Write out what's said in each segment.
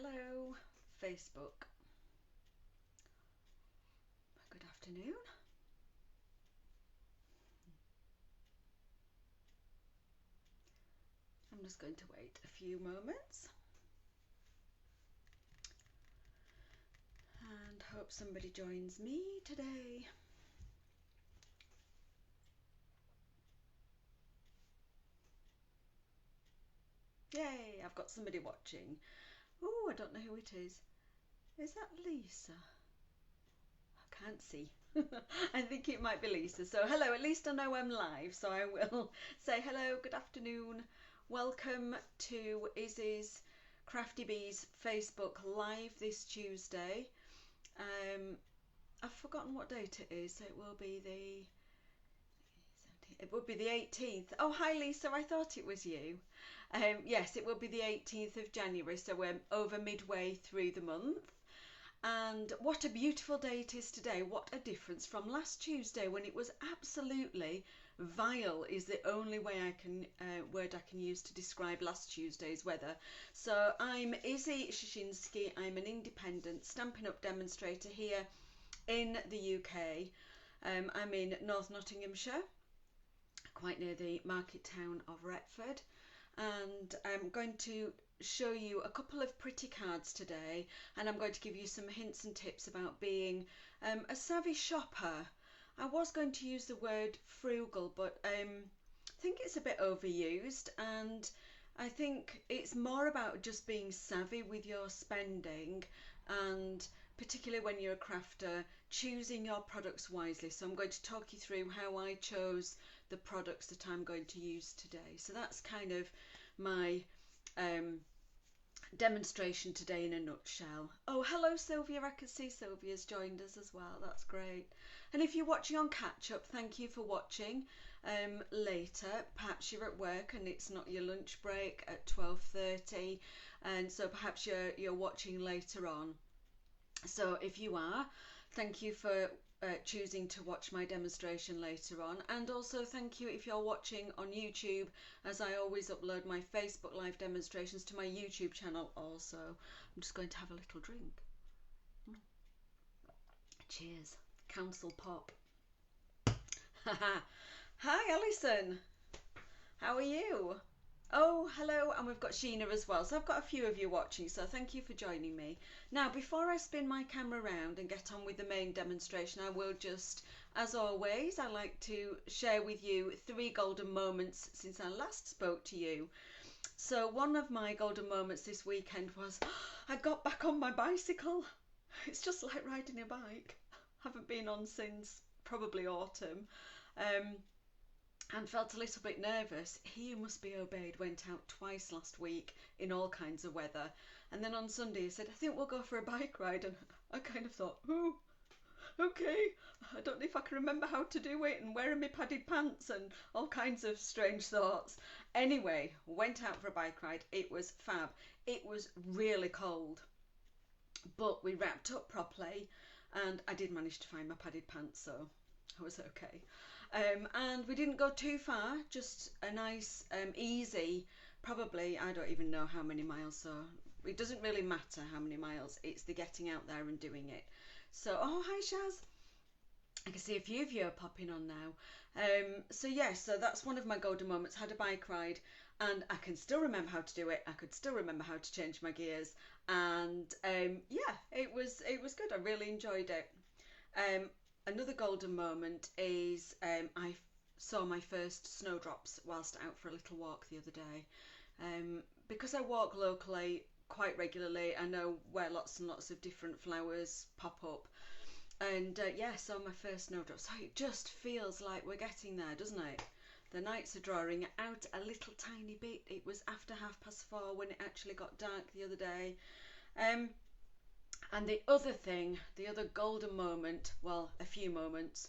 Hello, Facebook. Good afternoon. I'm just going to wait a few moments and hope somebody joins me today. Yay, I've got somebody watching. Oh, I don't know who it is. Is that Lisa? I can't see. I think it might be Lisa. So hello, at least I know I'm live, so I will say hello, good afternoon. Welcome to Izzy's Crafty Bees Facebook Live this Tuesday. I've forgotten what date it is, so it will be the 18th. Oh, hi Lisa, I thought it was you. Yes, it will be the 18th of January, so we're over midway through the month. And what a beautiful day it is today. What a difference from last Tuesday when it was absolutely vile is the only way word I can use to describe last Tuesday's weather. So I'm Izzy Shashinsky. I'm an independent Stampin' Up demonstrator here in the UK. I'm in North Nottinghamshire, quite near the market town of Retford, and I'm going to show you a couple of pretty cards today, and I'm going to give you some hints and tips about being a savvy shopper. I was going to use the word frugal, but I think it's a bit overused, and I think it's more about just being savvy with your spending, and particularly when you're a crafter, choosing your products wisely. So I'm going to talk you through how I chose the products that I'm going to use today. So that's kind of my demonstration today in a nutshell. Oh, hello Sylvia, I can see Sylvia's joined us as well, that's great. And if you're watching on catch up, thank you for watching later. Perhaps you're at work and it's not your lunch break at 12:30, and so perhaps you're watching later on. So if you are, thank you for choosing to watch my demonstration later on, and also thank you if you're watching on YouTube, as I always upload my Facebook live demonstrations to my YouTube channel also. I'm just going to have a little drink. Cheers. Council pop. Hi Alison, how are you? Oh, hello, and we've got Sheena as well. So I've got a few of you watching, so thank you for joining me. Now, before I spin my camera around and get on with the main demonstration, I will just, as always, I like to share with you 3 golden moments since I last spoke to you. So one of my golden moments this weekend was, I got back on my bicycle. It's just like riding a bike. Haven't been on since probably autumn. And felt a little bit nervous. He must be obeyed went out twice last week in all kinds of weather, and then on Sunday he said, I think we'll go for a bike ride, and I kind of thought, oh, okay, I don't know if I can remember how to do it, and wearing my padded pants and all kinds of strange thoughts. Anyway, went out for a bike ride. It was fab. It was really cold, but we wrapped up properly, and I did manage to find my padded pants, so I was okay. And we didn't go too far, just a nice easy, probably, I don't even know how many miles, so it doesn't really matter how many miles, it's the getting out there and doing it. So, oh hi Shaz, I can see a few of you are popping on now. So yeah, so that's one of my golden moments. Had a bike ride and I can still remember how to do it. I could still remember how to change my gears, and yeah, it was good. I really enjoyed it. Another golden moment is I saw my first snowdrops whilst out for a little walk the other day. Because I walk locally quite regularly, I know where lots and lots of different flowers pop up. And yeah, saw my first snowdrops. So it just feels like we're getting there, doesn't it? The nights are drawing out a little tiny bit. It was after 4:30 when it actually got dark the other day. And the other thing, the other golden moment, well, a few moments,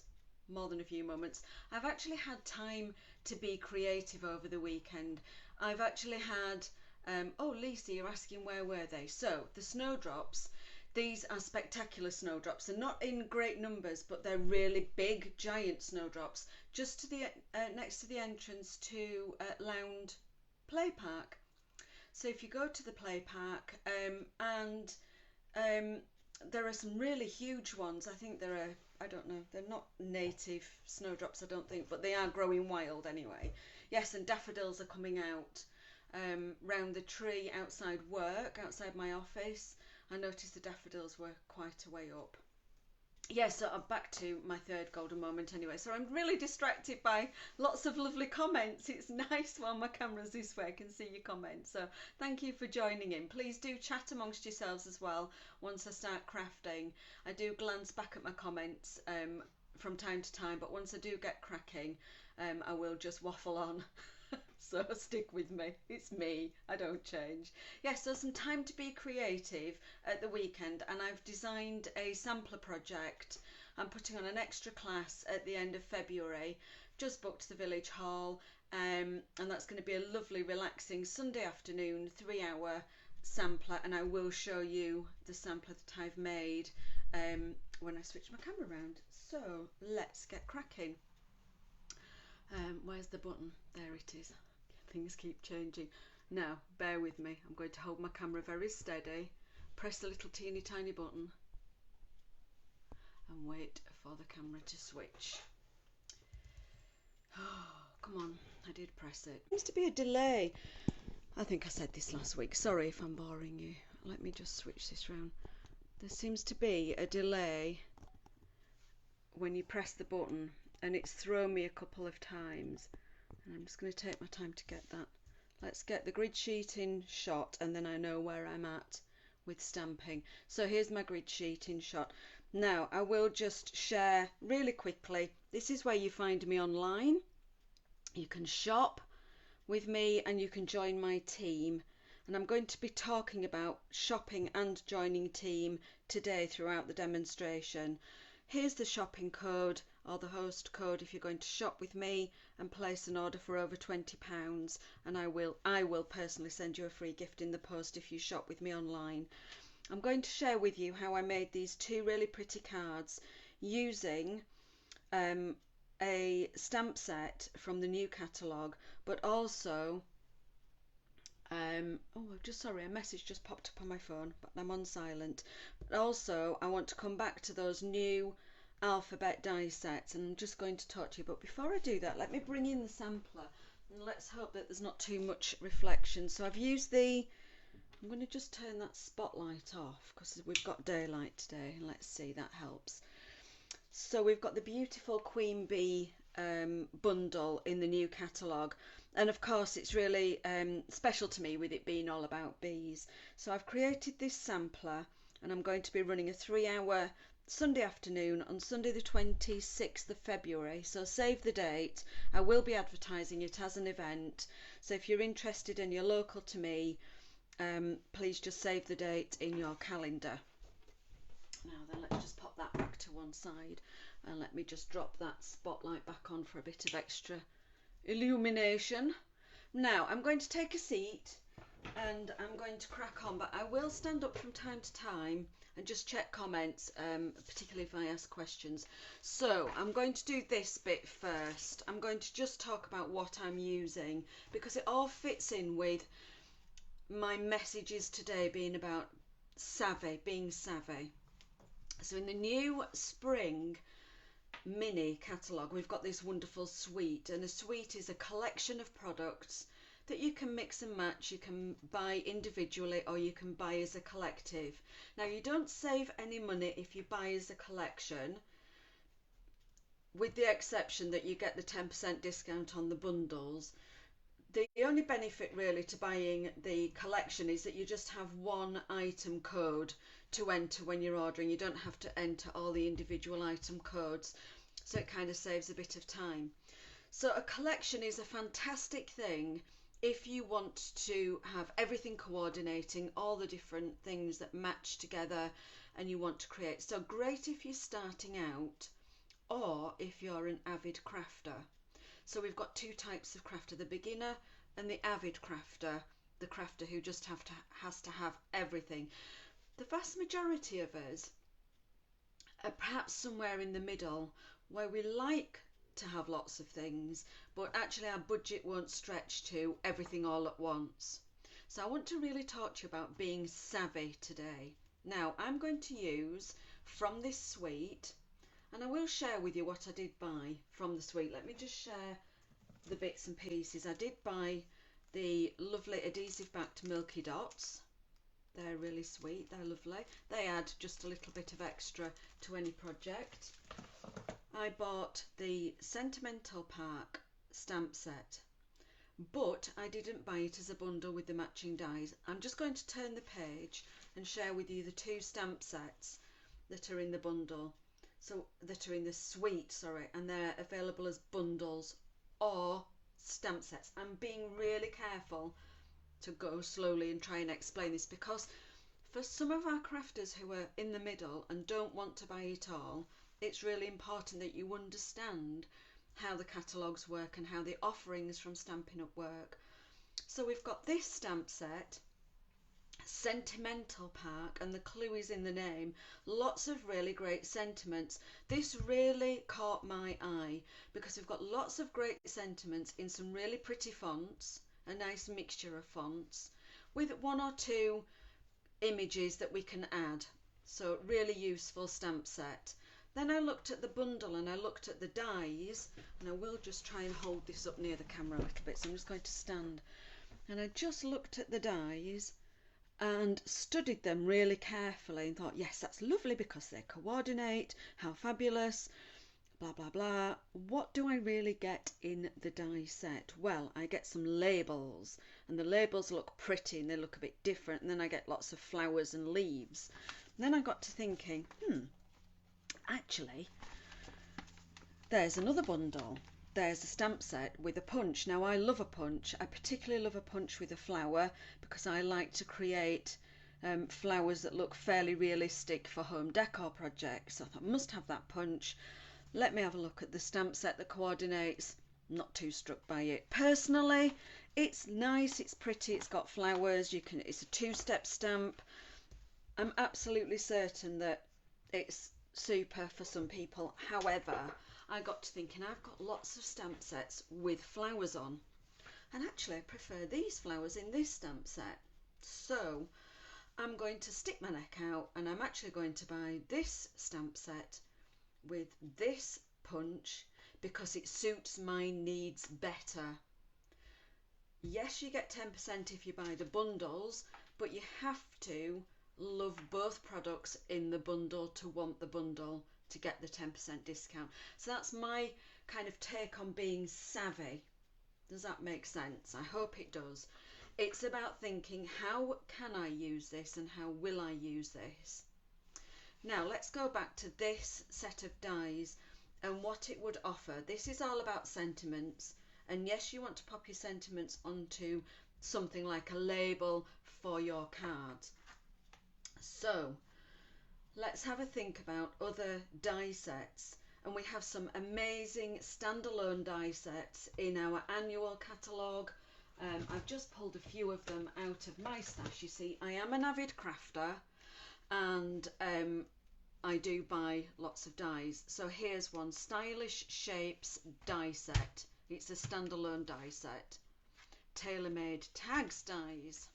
more than a few moments, I've actually had time to be creative over the weekend. I've actually had, oh Lisa, you're asking where were they? So the snowdrops, these are spectacular snowdrops. They're not in great numbers, but they're really big, giant snowdrops, just to the next to the entrance to Lound Play Park. So if you go to the play park, and there are some really huge ones. I think there are, I don't know, they're not native snowdrops, I don't think, but they are growing wild anyway. Yes, and daffodils are coming out round the tree outside work, outside my office. I noticed the daffodils were quite a way up. Yes, so I'm back to my third golden moment anyway. So I'm really distracted by lots of lovely comments. It's nice while my camera's this way, I can see your comments. So thank you for joining in. Please do chat amongst yourselves as well once I start crafting. I do glance back at my comments from time to time, but once I do get cracking, I will just waffle on. So stick with me. It's me. I don't change. Yes, so some time to be creative at the weekend, and I've designed a sampler project. I'm putting on an extra class at the end of February. Just booked the village hall, and that's going to be a lovely, relaxing Sunday afternoon 3-hour sampler, and I will show you the sampler that I've made when I switch my camera around. So let's get cracking. Where's the button? There it is. Things keep changing. Now, bear with me. I'm going to hold my camera very steady, press the little teeny tiny button, and wait for the camera to switch. Oh, come on. I did press it. Seems to be a delay. I think I said this last week. Sorry if I'm boring you. Let me just switch this round. There seems to be a delay when you press the button, and it's thrown me a couple of times. And I'm just going to take my time to get that. Let's get the grid sheet in shot, and then I know where I'm at with stamping. So here's my grid sheet in shot. Now I will just share really quickly. This is where you find me online. You can shop with me and you can join my team. And I'm going to be talking about shopping and joining team today throughout the demonstration. Here's the shopping code, or the host code, if you're going to shop with me and place an order for over £20, and I will personally send you a free gift in the post if you shop with me online. I'm going to share with you how I made these two really pretty cards using a stamp set from the new catalogue, but also sorry, a message just popped up on my phone, but I'm on silent. But also I want to come back to those new alphabet die sets, and I'm just going to talk to you. But before I do that, let me bring in the sampler, and let's hope that there's not too much reflection. So I've used I'm going to just turn that spotlight off because we've got daylight today, and let's see, that helps. So we've got the beautiful Queen Bee bundle in the new catalogue, and of course it's really special to me with it being all about bees. So I've created this sampler, and I'm going to be running a 3-hour Sunday afternoon on Sunday the 26th of February. So save the date. I will be advertising it as an event, so if you're interested and you're local to me, please just save the date in your calendar. Now then, let's just pop that back to one side, and let me just drop that spotlight back on for a bit of extra illumination. Now I'm going to take a seat and I'm going to crack on, but I will stand up from time to time and just check comments, particularly if I ask questions. So I'm going to do this bit first. I'm going to just talk about what I'm using, because it all fits in with my messages today being about being savvy. So in the new spring mini catalogue, we've got this wonderful suite, and a suite is a collection of products that you can mix and match. You can buy individually or you can buy as a collective. Now you don't save any money if you buy as a collection, with the exception that you get the 10% discount on the bundles. The only benefit really to buying the collection is that you just have one item code to enter when you're ordering. You don't have to enter all the individual item codes, so it kind of saves a bit of time. So a collection is a fantastic thing if you want to have everything coordinating, all the different things that match together and you want to create. So great if you're starting out or if you're an avid crafter. So we've got two types of crafter, the beginner and the avid crafter, the crafter who just has to have everything. The vast majority of us are perhaps somewhere in the middle, where we like to have lots of things, but actually our budget won't stretch to everything all at once. So I want to really talk to you about being savvy today. Now I'm going to use from this suite, and I will share with you what I did buy from the suite. Let me just share the bits and pieces. I did buy the lovely adhesive backed Milky Dots. They're really sweet, they're lovely. They add just a little bit of extra to any project. I bought the Sentimental Park stamp set, but I didn't buy it as a bundle with the matching dies. I'm just going to turn the page and share with you the two stamp sets that are in the bundle, so that are in the suite, sorry, and they're available as bundles or stamp sets. I'm being really careful to go slowly and try and explain this, because for some of our crafters who are in the middle and don't want to buy it all, it's really important that you understand how the catalogues work and how the offerings from Stampin Up work. So we've got this stamp set, Sentimental Park, and the clue is in the name. Lots of really great sentiments. This really caught my eye because we've got lots of great sentiments in some really pretty fonts, a nice mixture of fonts, with one or two images that we can add. So really useful stamp set. Then I looked at the bundle and I looked at the dies, and I will just try and hold this up near the camera a little bit, so I'm just going to stand. And I just looked at the dies and studied them really carefully and thought, yes, that's lovely because they coordinate, how fabulous, blah blah blah. What do I really get in the die set? Well, I get some labels, and the labels look pretty and they look a bit different, and then I get lots of flowers and leaves. And then I got to thinking, actually, there's another bundle. There's a stamp set with a punch. Now I love a punch. I particularly love a punch with a flower because I like to create flowers that look fairly realistic for home decor projects. So I thought, must have that punch. Let me have a look at the stamp set that coordinates. Not too struck by it. Personally, it's nice, it's pretty, it's got flowers, it's a two-step stamp. I'm absolutely certain that it's super for some people. However, I got to thinking, I've got lots of stamp sets with flowers on, and actually I prefer these flowers in this stamp set. So I'm going to stick my neck out, and I'm actually going to buy this stamp set with this punch because it suits my needs better. Yes, you get 10% if you buy the bundles, but you have to love both products in the bundle to want the bundle to get the 10% discount. So that's my kind of take on being savvy. Does that make sense? I hope it does. It's about thinking, how can I use this and how will I use this? Now let's go back to this set of dies and what it would offer. This is all about sentiments, and yes, you want to pop your sentiments onto something like a label for your cards. So let's have a think about other die sets, and we have some amazing standalone die sets in our annual catalogue. I've just pulled a few of them out of my stash. You see, I am an avid crafter, and I do buy lots of dies. So here's one, Stylish Shapes die set. It's a standalone die set. Tailor-made tags dies.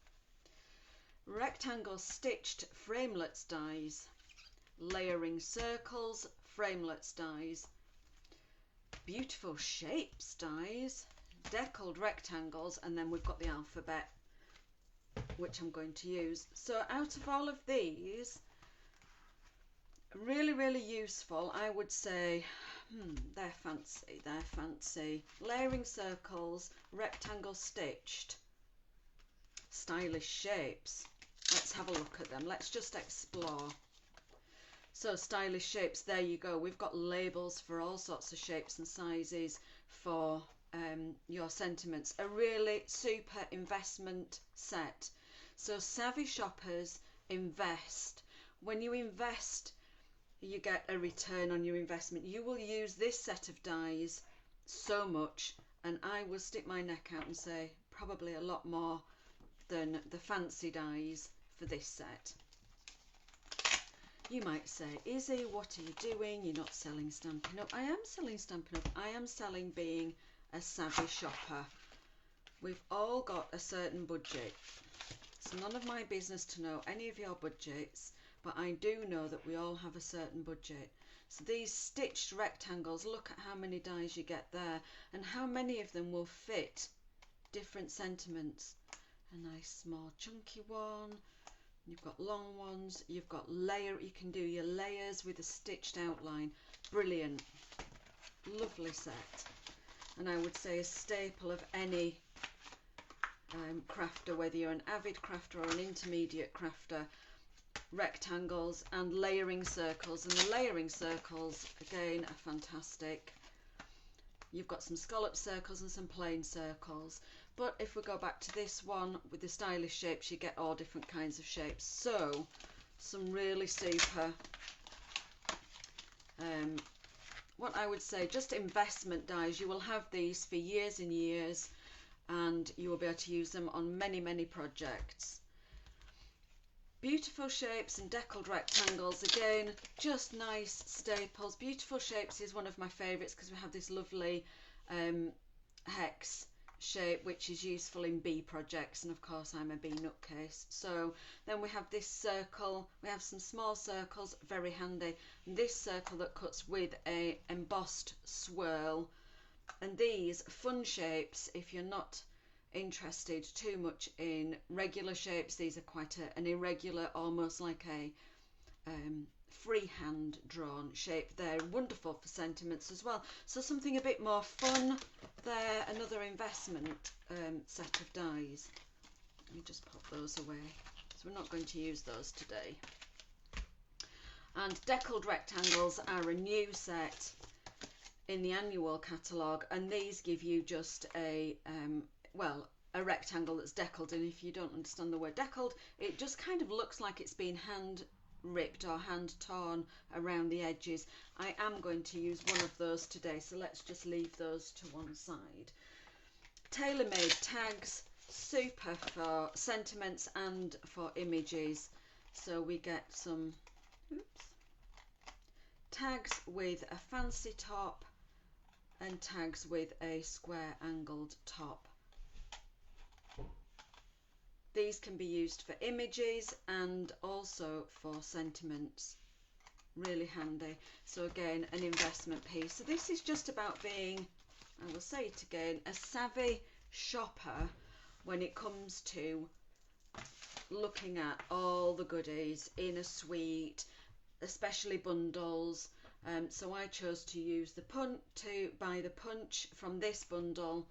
Rectangle stitched framelets dies. Layering circles framelets dies. Beautiful shapes dies. Deckled rectangles, and then we've got the alphabet, which I'm going to use. So out of all of these, really useful, I would say, they're fancy. Layering circles, rectangle stitched, stylish shapes. Let's have a look at them. Let's just explore. So stylish shapes, there you go. We've got labels for all sorts of shapes and sizes for your sentiments. A really super investment set. So savvy shoppers invest. When you invest, you get a return on your investment. You will use this set of dies so much, and I will stick my neck out and say probably a lot more than the fancy dies for this set. You might say, Izzy, what are you doing? You're not selling Stampin' Up. I am selling Stampin' Up. I am selling being a savvy shopper. We've all got a certain budget. It's none of my business to know any of your budgets, but I do know that we all have a certain budget. So these stitched rectangles, look at how many dies you get there and how many of them will fit different sentiments. A nice small chunky one. You've got long ones. You've got layer. You can do your layers with a stitched outline. Brilliant. Lovely set. And I would say a staple of any crafter, whether you're an avid crafter or an intermediate crafter. Rectangles and layering circles, and the layering circles again are fantastic. You've got some scallop circles and some plain circles, but if we go back to this one with the stylish shapes, you get all different kinds of shapes. So some really super what I would say just investment dies. You will have these for years and years, and you will be able to use them on many projects. Beautiful shapes and deckled rectangles, again just nice staples. Beautiful shapes is one of my favourites because we have this lovely hex shape which is useful in bee projects, and of course I'm a bee nutcase. So then we have this circle, we have some small circles, very handy, and this circle that cuts with a embossed swirl. And these fun shapes, if you're not interested too much in regular shapes, these are quite an irregular, almost like a freehand drawn shape. They're wonderful for sentiments as well, so something a bit more fun there. Another investment set of dies. Let me just pop those away, so we're not going to use those today. And deckled rectangles are a new set in the annual catalogue, and these give you just a well, a rectangle that's deckled, and if you don't understand the word deckled, it just kind of looks like it's been hand ripped or hand torn around the edges. I am going to use one of those today, so let's just leave those to one side. Tailor-made tags, super for sentiments and for images. So we get some tags with a fancy top and tags with a square angled top. These can be used for images and also for sentiments. Really handy. So again, an investment piece. So this is just about being, I will say it again, a savvy shopper when it comes to looking at all the goodies in a suite, especially bundles. So I chose to use to buy the punch from this bundle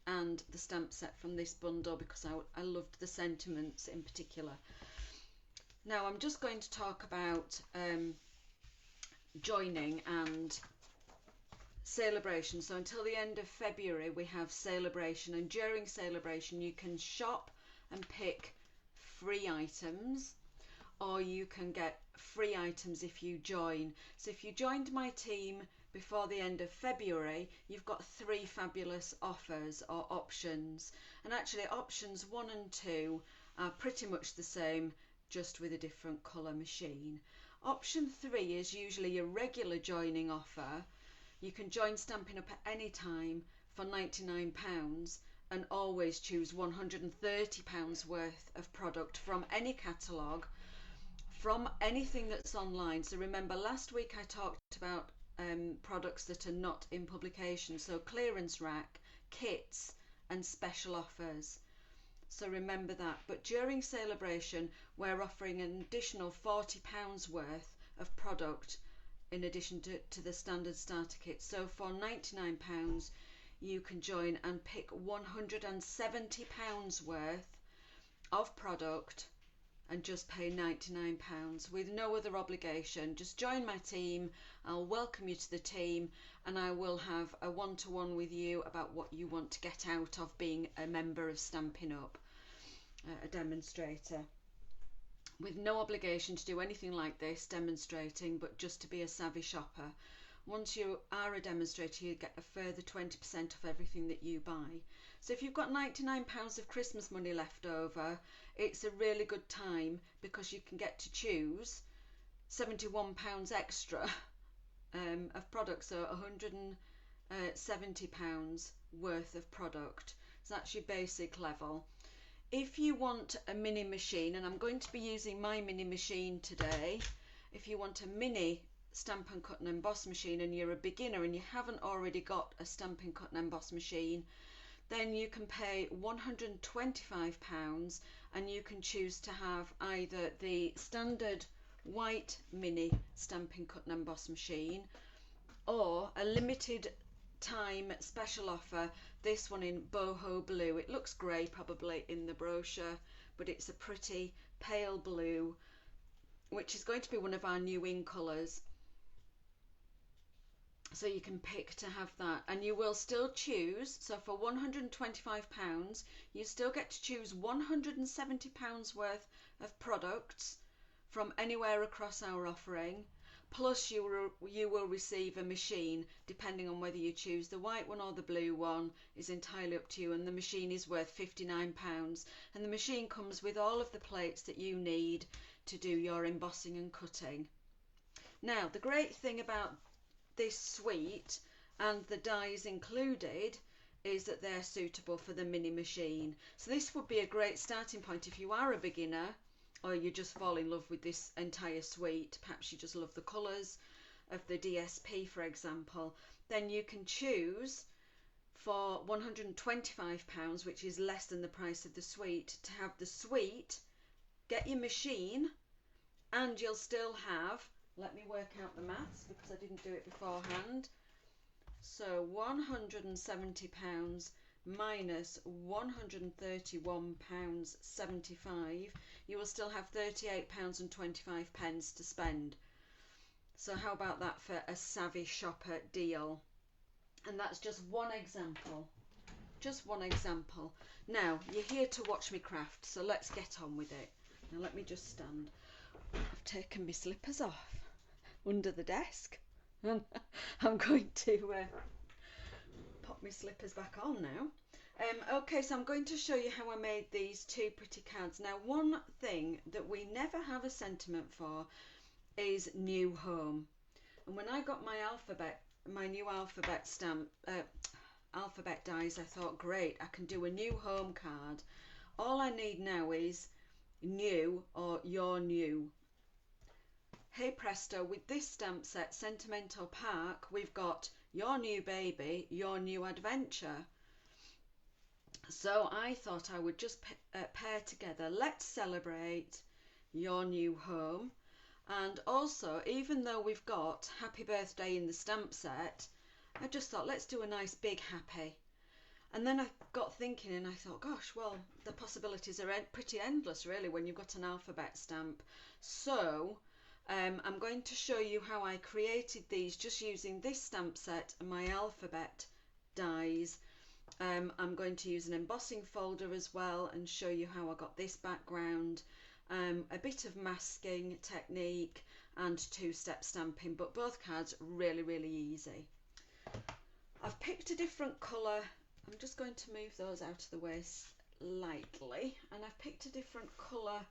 and the stamp set from this bundle because I loved the sentiments in particular. Now I'm just going to talk about joining and celebration. So until the end of February we have celebration, and during celebration you can shop and pick free items, or you can get free items if you join. So if you joined my team before the end of February, you've got 3 fabulous offers or options, and actually options 1 and 2 are pretty much the same, just with a different colour machine. Option 3 is usually your regular joining offer. You can join Stampin' Up at any time for £99 and always choose £130 worth of product from any catalogue, from anything that's online. So remember, last week I talked about products that are not in publication, so clearance rack, kits and special offers. So remember that. But during celebration we're offering an additional £40 worth of product in addition to the standard starter kit. So for £99 you can join and pick £170 worth of product and just pay £99 with no other obligation. Just join my team, I'll welcome you to the team, and I will have a one-to-one with you about what you want to get out of being a member of Stampin' Up, a demonstrator. With no obligation to do anything like this, demonstrating, but just to be a savvy shopper. Once you are a demonstrator, you get a further 20% of everything that you buy. So if you've got £99 of Christmas money left over, it's a really good time because you can get to choose £71 extra of product, so £170 worth of product. So that's your basic level. If you want a mini machine, and I'm going to be using my mini machine today, if you want a mini Stampin' Cut and Emboss machine and you're a beginner and you haven't already got a Stampin' Cut and Emboss machine, then you can pay £125 and you can choose to have either the standard white mini Stampin' Cut and Emboss machine or a limited time special offer, this one in boho blue. It looks grey probably in the brochure, but it's a pretty pale blue, which is going to be one of our new in colours. So you can pick to have that, and you will still choose, so for £125 you still get to choose £170 worth of products from anywhere across our offering, plus you will receive a machine. Depending on whether you choose the white one or the blue one is entirely up to you, and the machine is worth £59, and the machine comes with all of the plates that you need to do your embossing and cutting. Now the great thing about this suite and the dies included is that they're suitable for the mini machine. So this would be a great starting point if you are a beginner or you just fall in love with this entire suite. Perhaps you just love the colours of the DSP, for example. Then you can choose for £125, which is less than the price of the suite, to have the suite, get your machine, and you'll still have, let me work out the maths because I didn't do it beforehand. So £170 minus £131.75, you will still have £38.25 to spend. So how about that for a savvy shopper deal? And that's just one example. Just one example. Now, you're here to watch me craft, so let's get on with it. Now let me just stand. I've taken my slippers off under the desk and I'm going to pop my slippers back on now. Okay, so I'm going to show you how I made these two pretty cards. Now, one thing that we never have a sentiment for is new home. And when I got my new alphabet stamp, alphabet dies, I thought, great, I can do a new home card. All I need now is new or your new. Hey presto, with this stamp set, Sentimental Park, we've got your new baby, your new adventure. So I thought I would just pair together, let's celebrate your new home. And also, even though we've got happy birthday in the stamp set, I just thought, let's do a nice big happy. And then I got thinking and I thought, gosh, well, the possibilities are pretty endless really when you've got an alphabet stamp. So I'm going to show you how I created these just using this stamp set and my alphabet dies. I'm going to use an embossing folder as well and show you how I got this background, a bit of masking technique and two-step stamping, but both cards really, really easy. I've picked a different colour. I'm just going to move those out of the way slightly, and I've picked a different colour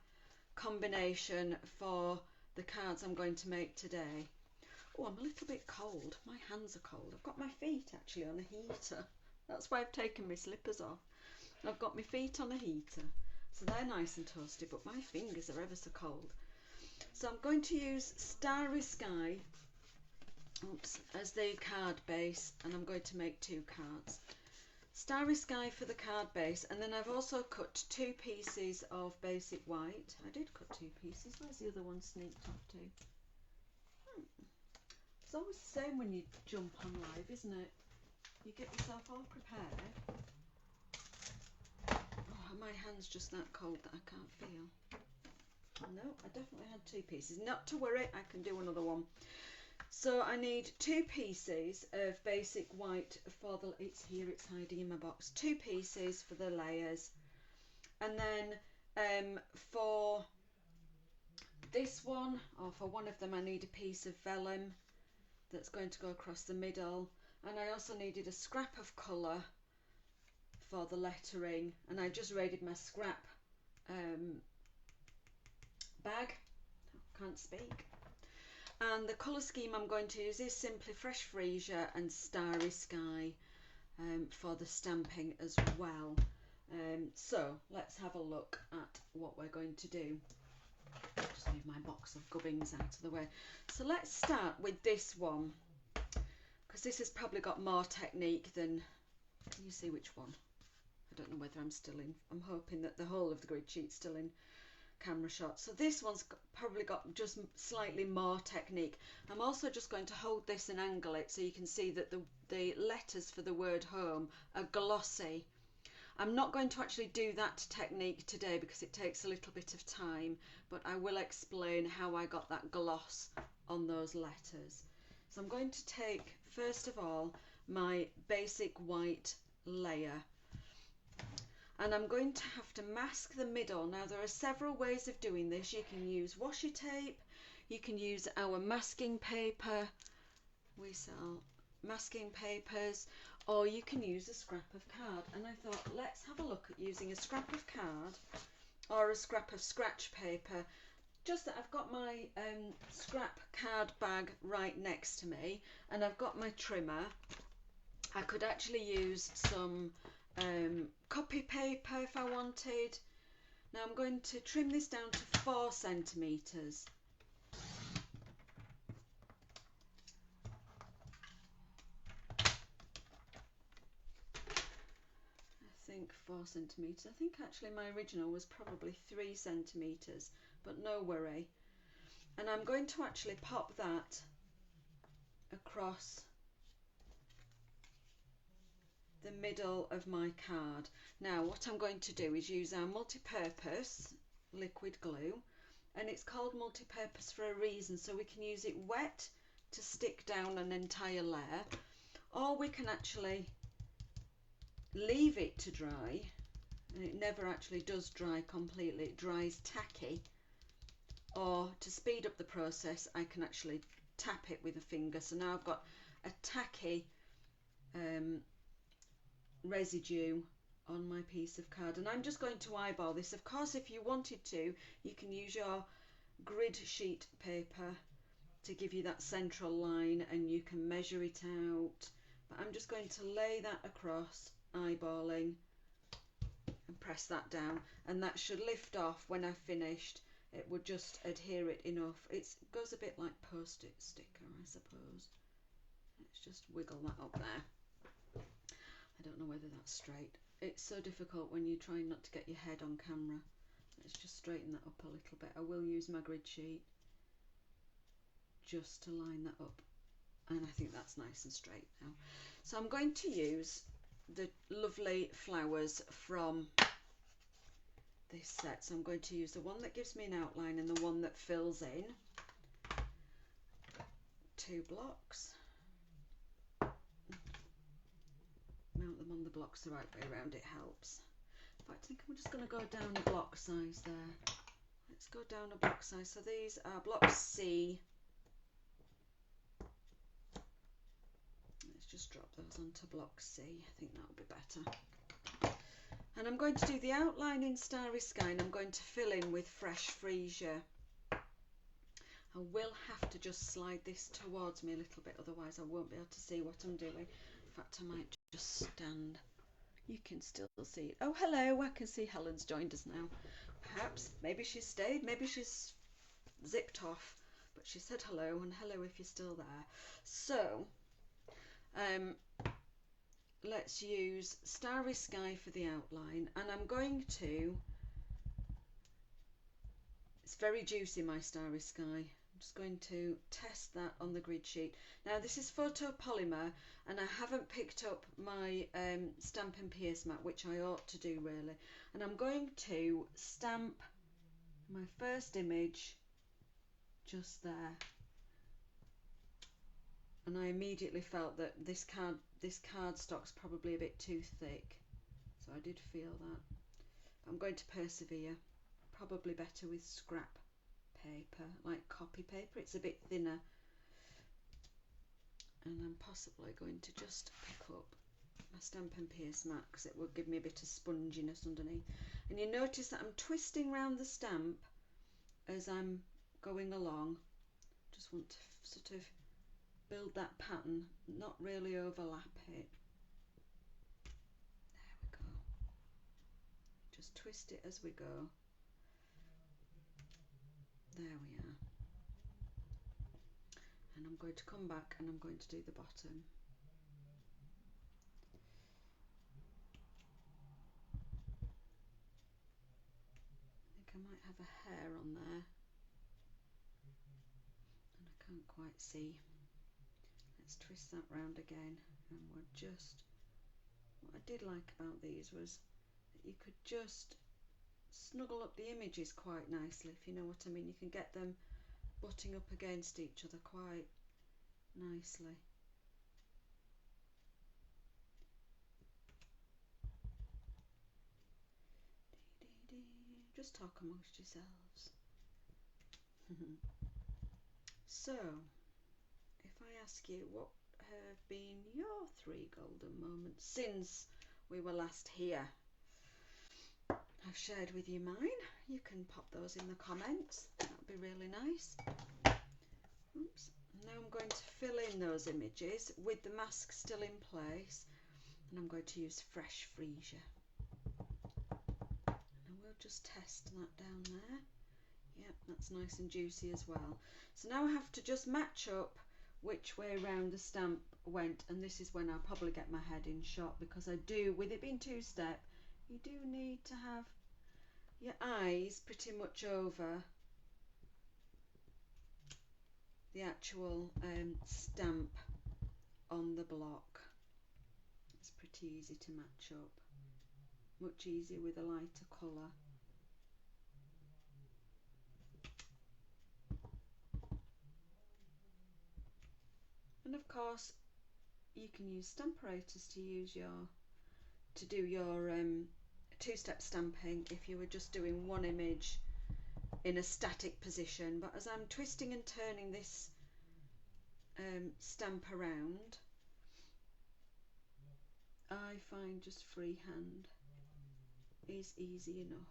combination for the cards I'm going to make today. Oh, I'm a little bit cold. My hands are cold. I've got my feet actually on a heater. That's why I've taken my slippers off. I've got my feet on a heater. So they're nice and toasty, but my fingers are ever so cold. So I'm going to use Starry Sky as the card base, and I'm going to make two cards. Starry Sky for the card base, and then I've also cut two pieces of basic white. I did cut two pieces. Where's the other one sneaked off to? It's always the same when you jump on live, isn't it? You get yourself all prepared. Oh, my hand's just that cold that I can't feel. No, I definitely had two pieces. Not to worry, I can do another one. So I need two pieces of basic white for the, it's here, it's hiding in my box, two pieces for the layers. And then for this one, or for one of them, I need a piece of vellum that's going to go across the middle. And I also needed a scrap of colour for the lettering, and I just raided my scrap bag, can't speak. And the colour scheme I'm going to use is simply Fresh Freesia and Starry Sky for the stamping as well. So let's have a look at what we're going to do. Just move my box of gubbins out of the way. So let's start with this one, because this has probably got more technique than, can you see which one? I don't know whether I'm still in, I'm hoping that the whole of the grid sheet's still in camera shot. So this one's probably got just slightly more technique. I'm also just going to hold this and angle it so you can see that the letters for the word home are glossy. I'm not going to actually do that technique today because it takes a little bit of time, but I will explain how I got that gloss on those letters. So I'm going to take, first of all, my basic white layer, and I'm going to have to mask the middle. Now there are several ways of doing this. You can use washi tape, you can use our masking paper, we sell masking papers, or you can use a scrap of card. And I thought, let's have a look at using a scrap of card or a scrap of scratch paper. Just that I've got my scrap card bag right next to me, and I've got my trimmer. I could actually use some copy paper if I wanted. Now I'm going to trim this down to 4 centimetres. I think 4 centimetres. I think actually my original was probably 3 centimetres, but no worry. And I'm going to actually pop that across the middle of my card. Now what I'm going to do is use our multi-purpose liquid glue, and it's called multi-purpose for a reason, so we can use it wet to stick down an entire layer, or we can actually leave it to dry, and it never actually does dry completely, it dries tacky, or to speed up the process I can actually tap it with a finger. So now I've got a tacky residue on my piece of card, and I'm just going to eyeball this. Of course, if you wanted to, you can use your grid sheet paper to give you that central line, and you can measure it out, but I'm just going to lay that across, eyeballing, and press that down, and that should lift off when I've finished. It would just adhere it enough. It goes a bit like post-it sticker, I suppose. Let's just wiggle that up there. I don't know whether that's straight. It's so difficult when you're trying not to get your head on camera. Let's just straighten that up a little bit. I will use my grid sheet just to line that up, and I think that's nice and straight now. So I'm going to use the lovely flowers from this set. So I'm going to use the one that gives me an outline and the one that fills in. 2 blocks. Mount them on the blocks the right way around, it helps. In fact, I think I'm just going to go down a block size there. Let's go down a block size. So these are block C. Let's just drop those onto block C. I think that'll be better. And I'm going to do the outline in Starry Sky, and I'm going to fill in with fresh freesia. I will have to just slide this towards me a little bit, otherwise I won't be able to see what I'm doing. In fact, I might just stand. You can still see it. Oh, hello, I can see Helen's joined us now. Perhaps, maybe she's stayed, maybe she's zipped off, but she said hello, and hello if you're still there. So, let's use Starry Sky for the outline, and I'm going to, it's very juicy, my Starry Sky. I'm just going to test that on the grid sheet. Now this is photopolymer, and I haven't picked up my Stampin' Pierce mat, which I ought to do really, and I'm going to stamp my first image just there. And I immediately felt that this cardstock's probably a bit too thick, so I did feel that. But I'm going to persevere. Probably better with scrap paper, like copy paper. It's a bit thinner. And I'm possibly going to just pick up my Stampin' Pierce mat because it will give me a bit of sponginess underneath. And you notice that I'm twisting round the stamp as I'm going along. Just want to sort of build that pattern, not really overlap it. There we go. just twist it as we go. There we are. And I'm going to come back and I'm going to do the bottom. I think I might have a hair on there and I can't quite see. Let's twist that round again, and we'll just, what I did like about these was that you could just snuggle up the images quite nicely, if you know what I mean. You can get them butting up against each other quite nicely. Just talk amongst yourselves. So, if I ask you, what have been your 3 golden moments since we were last here? I've shared with you mine. You can pop those in the comments. That'd be really nice. Oops. Now I'm going to fill in those images with the mask still in place, and I'm going to use fresh freesia. And we'll just test that down there. Yep, that's nice and juicy as well. So now I have to just match up which way round the stamp went, and this is when I'll probably get my head in shot, because I do, with it being 2-step, you do need to have your eyes pretty much over the actual stamp on the block. It's pretty easy to match up, much easier with a lighter colour. And of course you can use Stamperators to do your 2-step stamping if you were just doing one image in a static position, but as I'm twisting and turning this stamp around, I find just freehand is easy enough.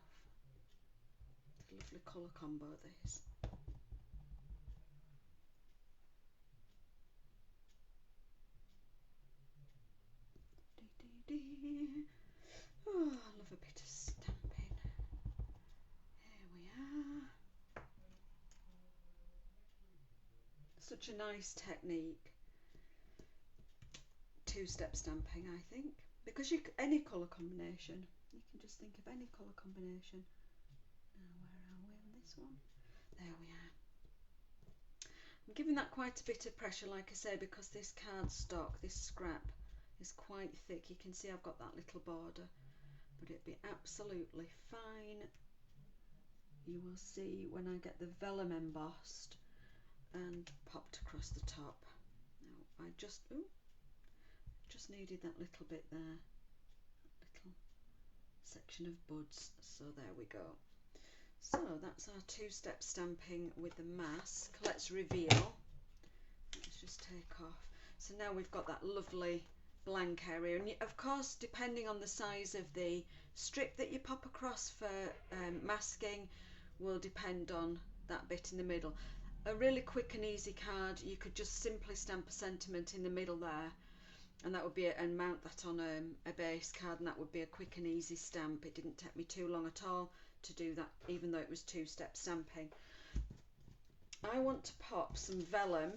It's a lovely colour combo, this. Oh, I love a bit of stamping. Here we are. Such a nice technique, 2-step stamping, I think, because any colour combination, you can just think of any colour combination. Now, where are we on this one? There we are. I'm giving that quite a bit of pressure, like I say, because this cardstock, this scrap, is quite thick. You can see I've got that little border, but it'd be absolutely fine. You will see when I get the vellum embossed and popped across the top. Now I just needed that little bit there, that little section of buds, so there we go. So that's our 2-step stamping with the mask. Let's reveal. Let's just take off. So now we've got that lovely blank area, and of course, depending on the size of the strip that you pop across for masking will depend on that bit in the middle. A really quick and easy card, you could just simply stamp a sentiment in the middle there, and that would be and mount that on a base card, and that would be a quick and easy stamp. It didn't take me too long at all to do that, even though it was 2-step stamping. I want to pop some vellum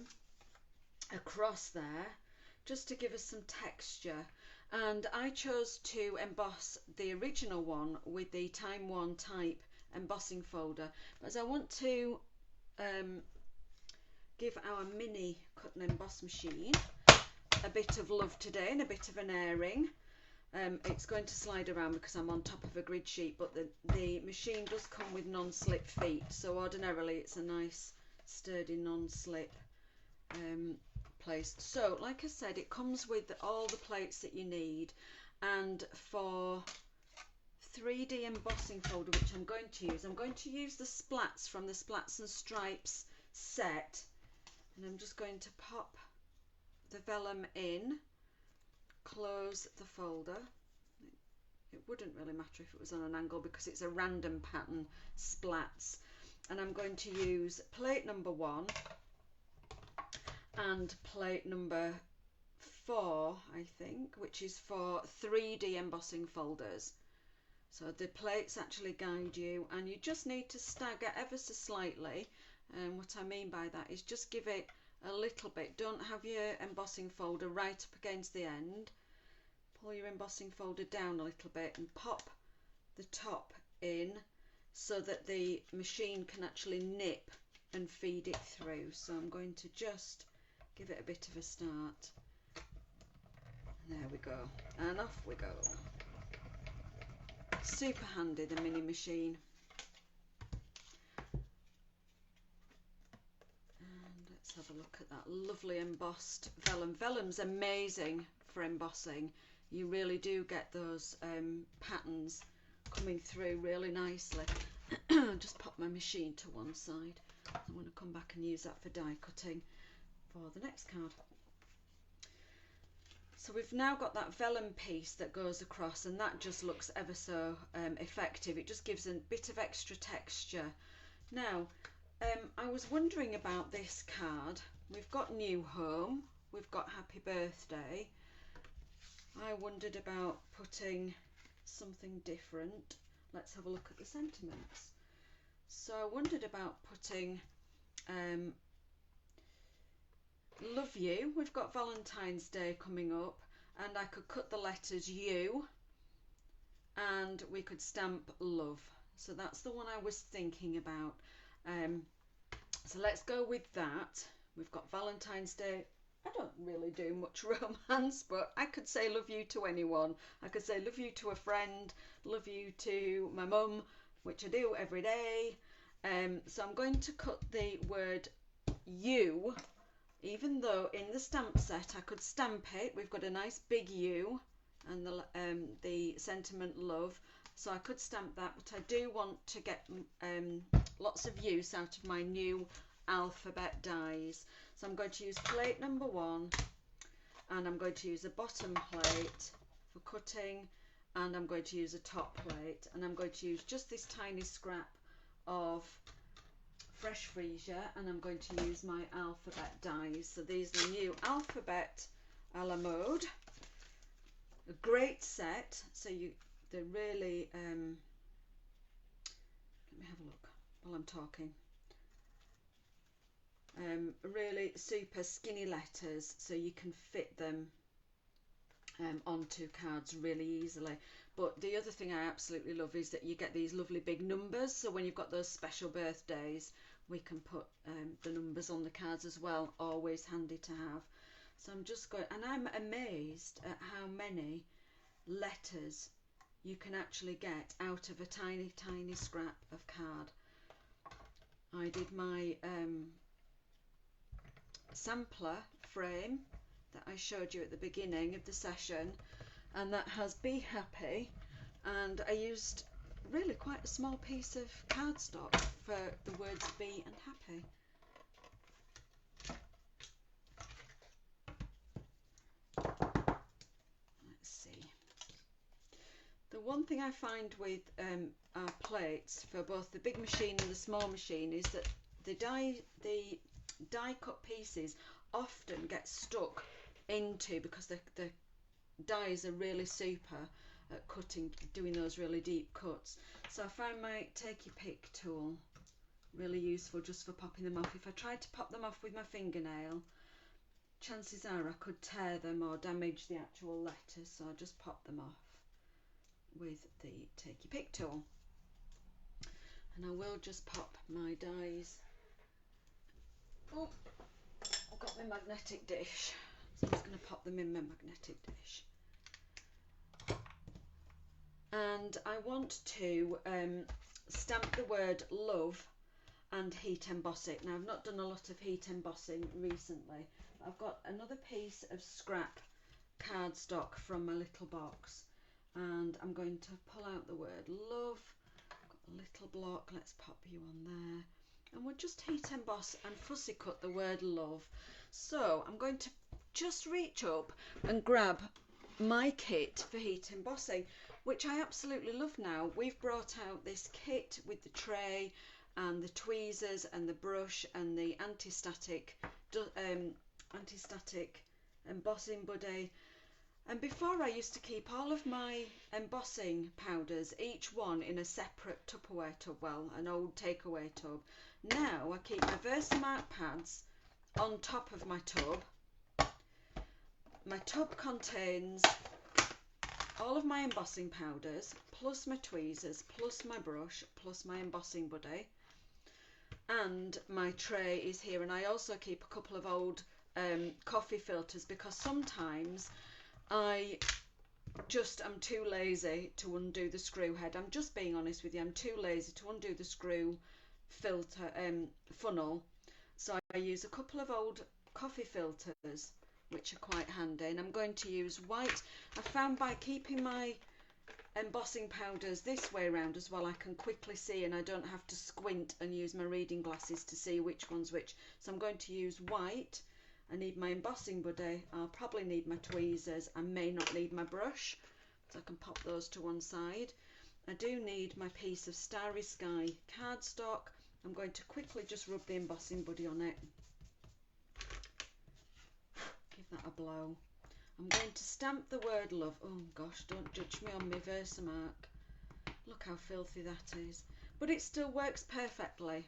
across there just to give us some texture, and I chose to emboss the original one with the Time Worn type embossing folder, as I want to give our mini cut and emboss machine a bit of love today and a bit of an airing. It's going to slide around because I'm on top of a grid sheet, but the machine does come with non-slip feet, so ordinarily it's a nice sturdy non-slip place. So like I said, it comes with all the plates that you need, and for 3D embossing folder, which I'm going to use the splats from the Splats and Stripes set, and I'm just going to pop the vellum in, close the folder. It wouldn't really matter if it was on an angle because it's a random pattern splats, and I'm going to use plate number 1 and plate number 4, I think, which is for 3D embossing folders. So the plates actually guide you, and you just need to stagger ever so slightly. And what I mean by that is just give it a little bit. Don't have your embossing folder right up against the end. Pull your embossing folder down a little bit and pop the top in so that the machine can actually nip and feed it through. So I'm going to just give it a bit of a start. There we go, and off we go. Super handy, the mini machine. And let's have a look at that lovely embossed vellum. Vellum's amazing for embossing. You really do get those patterns coming through really nicely. Just pop my machine to one side. I'm going to come back and use that for die cutting for the next card. So we've now got that vellum piece that goes across, and that just looks ever so effective. It just gives a bit of extra texture. Now, I was wondering about this card. We've got New Home, we've got Happy Birthday. I wondered about putting something different. Let's have a look at the sentiments. So I wondered about putting Love You. We've got Valentine's Day coming up, and I could cut the letters U and we could stamp love. So that's the one I was thinking about. So let's go with that. We've got Valentine's Day. I don't really do much romance, but I could say love you to anyone. I could say love you to a friend, love you to my mum, which I do every day. So I'm going to cut the word you, even though in the stamp set I could stamp it. We've got a nice big U and the sentiment love, so I could stamp that, but I do want to get lots of use out of my new alphabet dies. So I'm going to use plate number 1, and I'm going to use a bottom plate for cutting, and I'm going to use a top plate, and I'm going to use just this tiny scrap of fresh freesia, and I'm going to use my alphabet dies. So these are the new alphabet a la mode. A great set. So they're really let me have a look while I'm talking. Really super skinny letters, so you can fit them onto cards really easily. But the other thing I absolutely love is that you get these lovely big numbers, so when you've got those special birthdays, we can put the numbers on the cards as well. Always handy to have. So I'm just going, and I'm amazed at how many letters you can actually get out of a tiny scrap of card. I did my sampler frame that I showed you at the beginning of the session, and that has Be Happy, and I used really quite a small piece of cardstock for the words be and happy. Let's see. The one thing I find with our plates for both the big machine and the small machine is that the die cut pieces often get stuck into, because the dies are really super at cutting, doing those really deep cuts. So I find my take your pick tool really useful just for popping them off. If I tried to pop them off with my fingernail, chances are I could tear them or damage the actual letters, so I'll just pop them off with the take your pick tool. And I will just pop my dies. Oh, I've got my magnetic dish, so I'm just going to pop them in my magnetic dish. And I want to stamp the word love and heat emboss it. Now, I've not done a lot of heat embossing recently. I've got another piece of scrap cardstock from my little box, and I'm going to pull out the word love. Got a little block, let's pop you on there, and we'll just heat emboss and fussy cut the word love. So I'm going to just reach up and grab my kit for heat embossing, which I absolutely love now. We've brought out this kit with the tray and the tweezers and the brush and the anti-static embossing buddy. And before I used to keep all of my embossing powders, each one in a separate Tupperware tub, well, an old takeaway tub. Now I keep my Versamark pads on top of my tub. My tub contains all of my embossing powders, plus my tweezers, plus my brush, plus my embossing buddy. And my tray is here, and I also keep a couple of old coffee filters, because sometimes I just am too lazy to undo the screw head. I'm just being honest with you, I'm too lazy to undo the screw filter funnel, so I use a couple of old coffee filters which are quite handy, and I'm going to use white. I found by keeping my embossing powders this way around as well, I can quickly see, and I don't have to squint and use my reading glasses to see which one's which. So I'm going to use white. I need my embossing buddy, I'll probably need my tweezers, I may not need my brush, so I can pop those to one side. I do need my piece of Starry Sky cardstock. I'm going to quickly just rub the embossing buddy on it. Give that a blow. I'm going to stamp the word love. Oh gosh, don't judge me on my Versamark. Look how filthy that is. But it still works perfectly.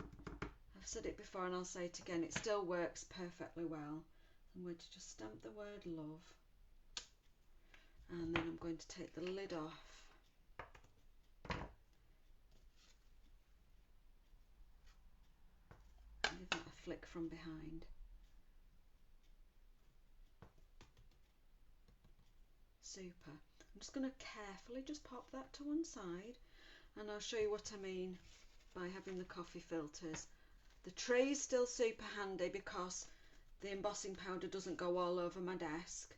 I've said it before and I'll say it again. It still works perfectly well. I'm going to just stamp the word love. And then I'm going to take the lid off. Give that a flick from behind. Super. I'm just going to carefully just pop that to one side, and I'll show you what I mean by having the coffee filters. The tray is still super handy because the embossing powder doesn't go all over my desk.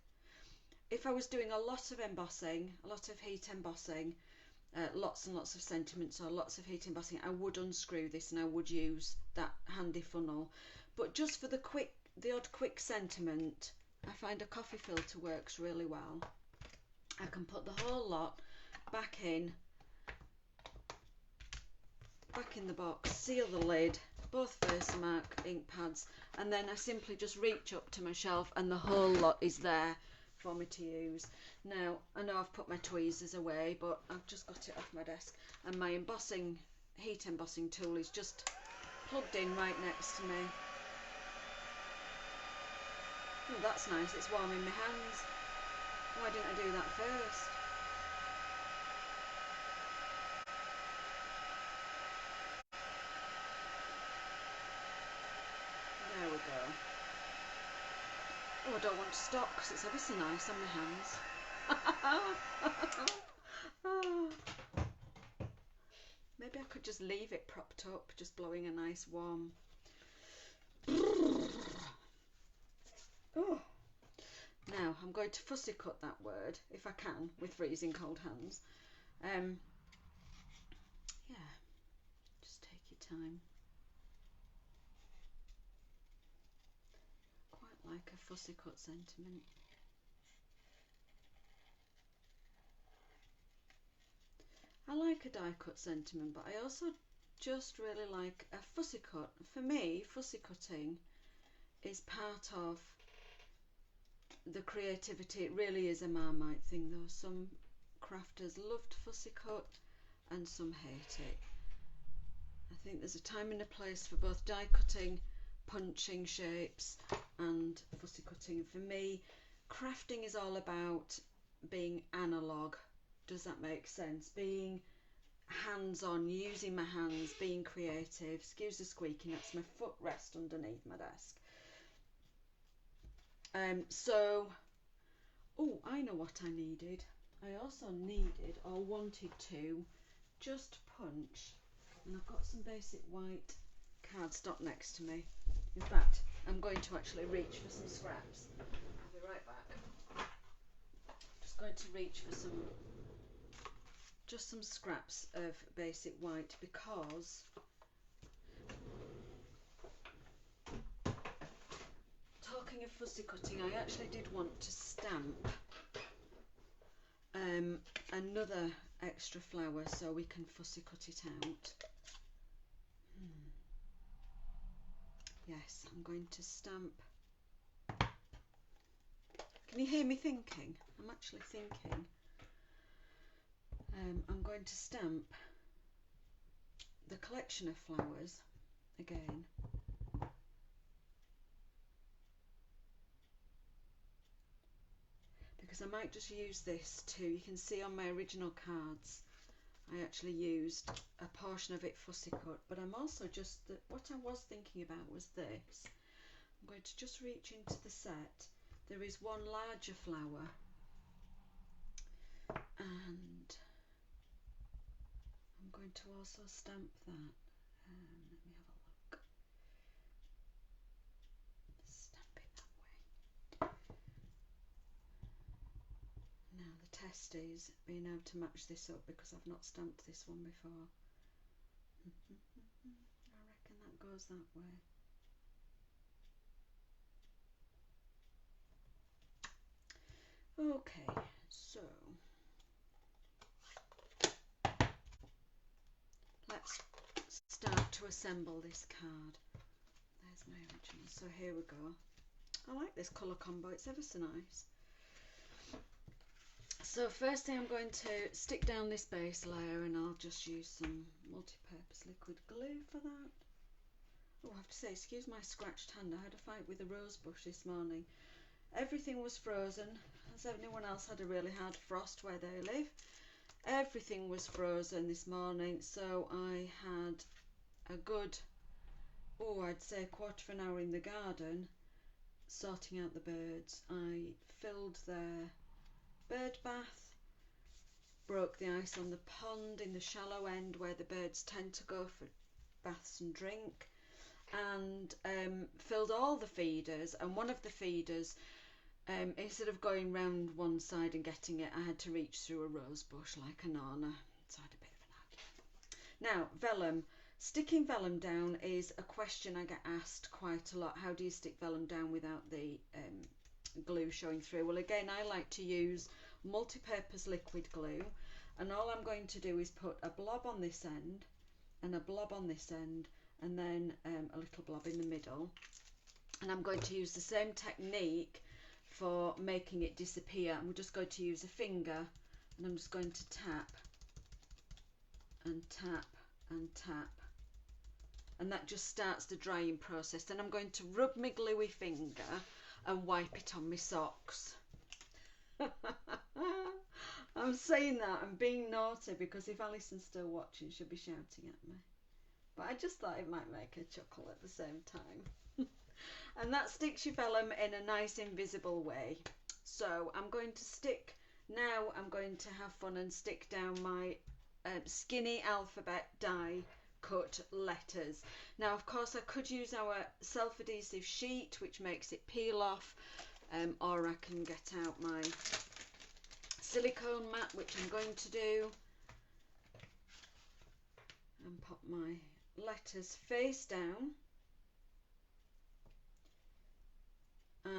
If I was doing a lot of embossing, a lot of heat embossing, lots and lots of sentiments or lots of heat embossing, I would unscrew this and I would use that handy funnel. But just for the odd quick sentiment, I find a coffee filter works really well. I can put the whole lot back in the box, seal the lid, both Versamark ink pads, and then I simply just reach up to my shelf and the whole lot is there for me to use. Now, I know I've put my tweezers away, but I've just got it off my desk, and my heat embossing tool is just plugged in right next to me. Oh, that's nice, it's warming my hands. Why didn't I do that first? There we go. Oh, I don't want to stop because it's ever so nice on my hands. Oh. Maybe I could just leave it propped up, just blowing a nice warm. Oh. Now I'm going to fussy cut that word, if I can, with freezing cold hands. Yeah, just take your time. Quite like a fussy cut sentiment. I like a die cut sentiment, but I also just really like a fussy cut. For me, fussy cutting is part of the creativity. It really is a Marmite thing though. Some crafters loved fussy cut and some hate it. I think there's a time and a place for both die cutting, punching shapes and fussy cutting. For me, crafting is all about being analog. Does that make sense? Being hands-on, using my hands, being creative. Excuse the squeaking, that's my footrest underneath my desk. Oh, I know what I needed. I also needed or wanted to just punch, and I've got some basic white cardstock next to me. In fact, I'm going to actually reach for some scraps. I'll be right back. Just going to reach for some scraps of basic white, because talking of fussy cutting, I actually did want to stamp another extra flower so we can fussy cut it out. Yes, I'm going to stamp. Can you hear me thinking? I'm actually thinking. I'm going to stamp the collection of flowers again. Because I might just use this too. You can see on my original cards I actually used a portion of it fussy cut, but I'm also just, what I was thinking about was this. I'm going to just reach into the set. There is one larger flower, and I'm going to also stamp that. Let me have a look. Stamp it that way. Now the test is being able to match this up because I've not stamped this one before. I reckon that goes that way. Okay, so let's start to assemble this card. There's my original. So here we go. I like this colour combo, it's ever so nice. So first thing, I'm going to stick down this base layer, and I'll just use some multi-purpose liquid glue for that. Oh, I have to say, excuse my scratched hand, I had a fight with a rose bush this morning. Everything was frozen. Has anyone else had a really hard frost where they live? Everything was frozen this morning, so I had a good, I'd say a quarter of an hour in the garden sorting out the birds. I filled their bird bath, broke the ice on the pond in the shallow end where the birds tend to go for baths and drink, and filled all the feeders. And one of the feeders, instead of going round one side and getting it, I had to reach through a rose bush like a nana, so I had a bit of an argument. Now, vellum. Sticking vellum down is a question I get asked quite a lot. How do you stick vellum down without the glue showing through? Well, again, I like to use multi-purpose liquid glue, and all I'm going to do is put a blob on this end and a blob on this end, and then a little blob in the middle. And I'm going to use the same technique for making it disappear. I'm just going to use a finger, and I'm just going to tap and tap and tap, and that just starts the drying process. Then I'm going to rub my gluey finger and wipe it on my socks. I'm saying that, I'm being naughty, because if Alison's still watching she'll be shouting at me, but I just thought it might make her chuckle at the same time. And that sticks your vellum in a nice invisible way. So I'm going to stick, now I'm going to have fun and stick down my skinny alphabet die cut letters. Now, of course, I could use our self-adhesive sheet, which makes it peel off, or I can get out my silicone mat, which I'm going to do, and pop my letters face down.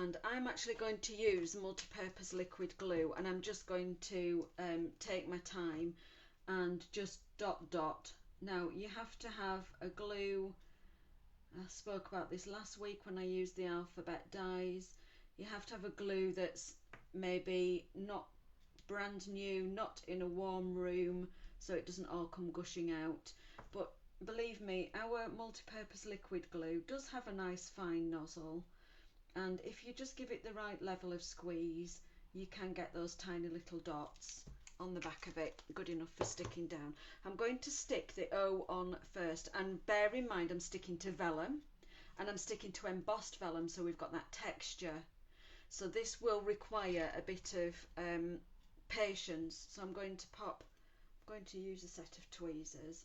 And I'm actually going to use multi-purpose liquid glue, and I'm just going to take my time and just dot dot. Now, you have to have a glue, I spoke about this last week when I used the alphabet dies, you have to have a glue that's maybe not brand new, not in a warm room, so it doesn't all come gushing out. But believe me, our multi-purpose liquid glue does have a nice fine nozzle, and if you just give it the right level of squeeze, you can get those tiny little dots on the back of it, good enough for sticking down. I'm going to stick the O on first, and bear in mind I'm sticking to vellum, and I'm sticking to embossed vellum, so we've got that texture. So this will require a bit of patience. So I'm going to use a set of tweezers,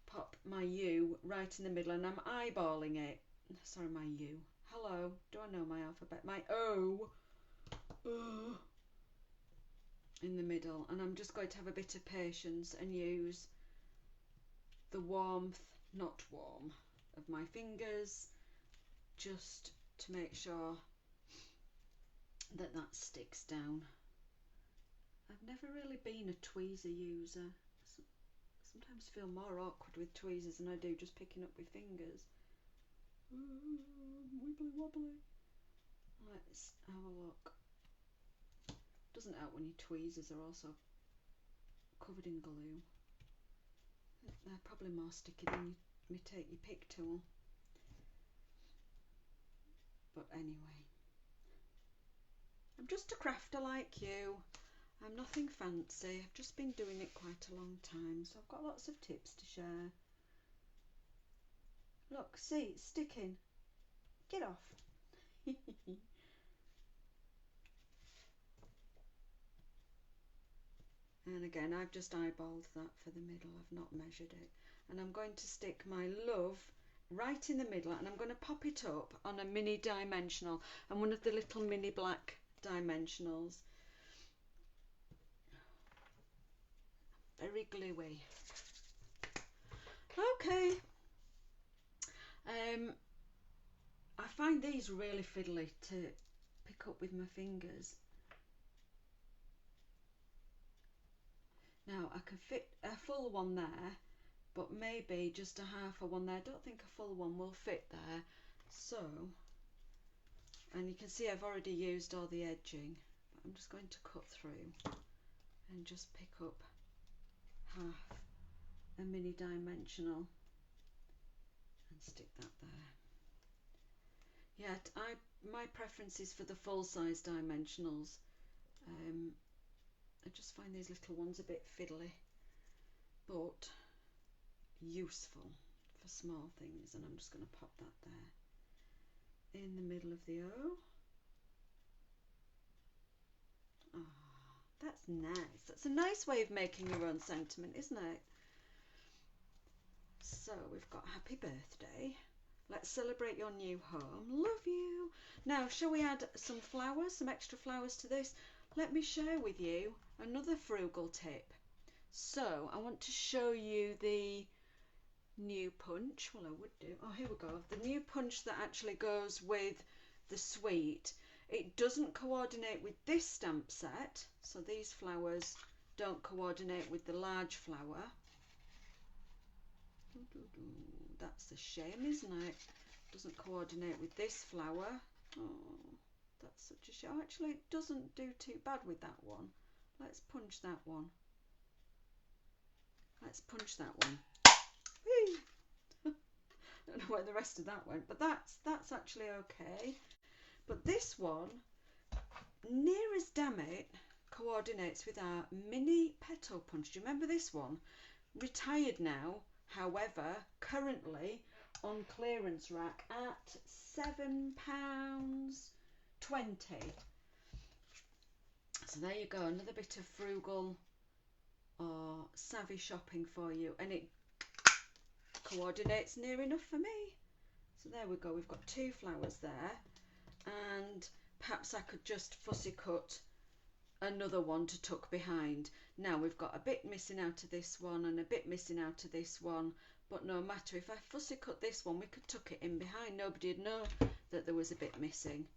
pop my U right in the middle, and I'm eyeballing it. Sorry, my U. Hello, do I know my alphabet? My O. In the middle, and I'm just going to have a bit of patience and use the warmth, not warm, of my fingers, just to make sure that that sticks down. I've never really been a tweezer user. Sometimes feel more awkward with tweezers than I do just picking up with fingers. Wibbly wobbly. Let's have a look. Doesn't help when your tweezers are also covered in glue. They're probably more sticky than you take your pick tool. But anyway, I'm just a crafter like you. I'm nothing fancy. I've just been doing it quite a long time, so I've got lots of tips to share. Look, see, it's sticking. Get off. And again, I've just eyeballed that for the middle. I've not measured it. And I'm going to stick my love right in the middle, and I'm going to pop it up on a mini dimensional and one of the little mini black dimensionals. Very gluey. Okay. I find these really fiddly to pick up with my fingers. Now I can fit a full one there, but maybe just a half a one there. I don't think a full one will fit there. So, and you can see I've already used all the edging, but I'm just going to cut through and just pick up half a mini dimensional and stick that there. Yeah, my preference is for the full size dimensionals. I just find these little ones a bit fiddly, but useful for small things, and I'm just going to pop that there in the middle of the O. Ah, that's nice. That's a nice way of making your own sentiment, isn't it? So we've got happy birthday. Let's celebrate your new home. Love you. Now, shall we add some flowers, some extra flowers to this? Let me share with you another frugal tip. So I want to show you the new punch. Well, I would do. Oh, here we go. The new punch that actually goes with the suite. It doesn't coordinate with this stamp set. So these flowers don't coordinate with the large flower. That's a shame, isn't it? Doesn't coordinate with this flower. Oh, that's such a shame. Actually, it doesn't do too bad with that one. Let's punch that one. Let's punch that one. Whee! I don't know where the rest of that went, but that's actually okay. But this one, near as damn it, coordinates with our mini petal punch. Do you remember this one? Retired now, however, currently on clearance rack at £7.20. So there you go, another bit of frugal or savvy shopping for you, and it coordinates near enough for me. So there we go, we've got two flowers there, and perhaps I could just fussy cut another one to tuck behind. Now we've got a bit missing out of this one and a bit missing out of this one, but no matter, if I fussy cut this one we could tuck it in behind. Nobody'd know that there was a bit missing.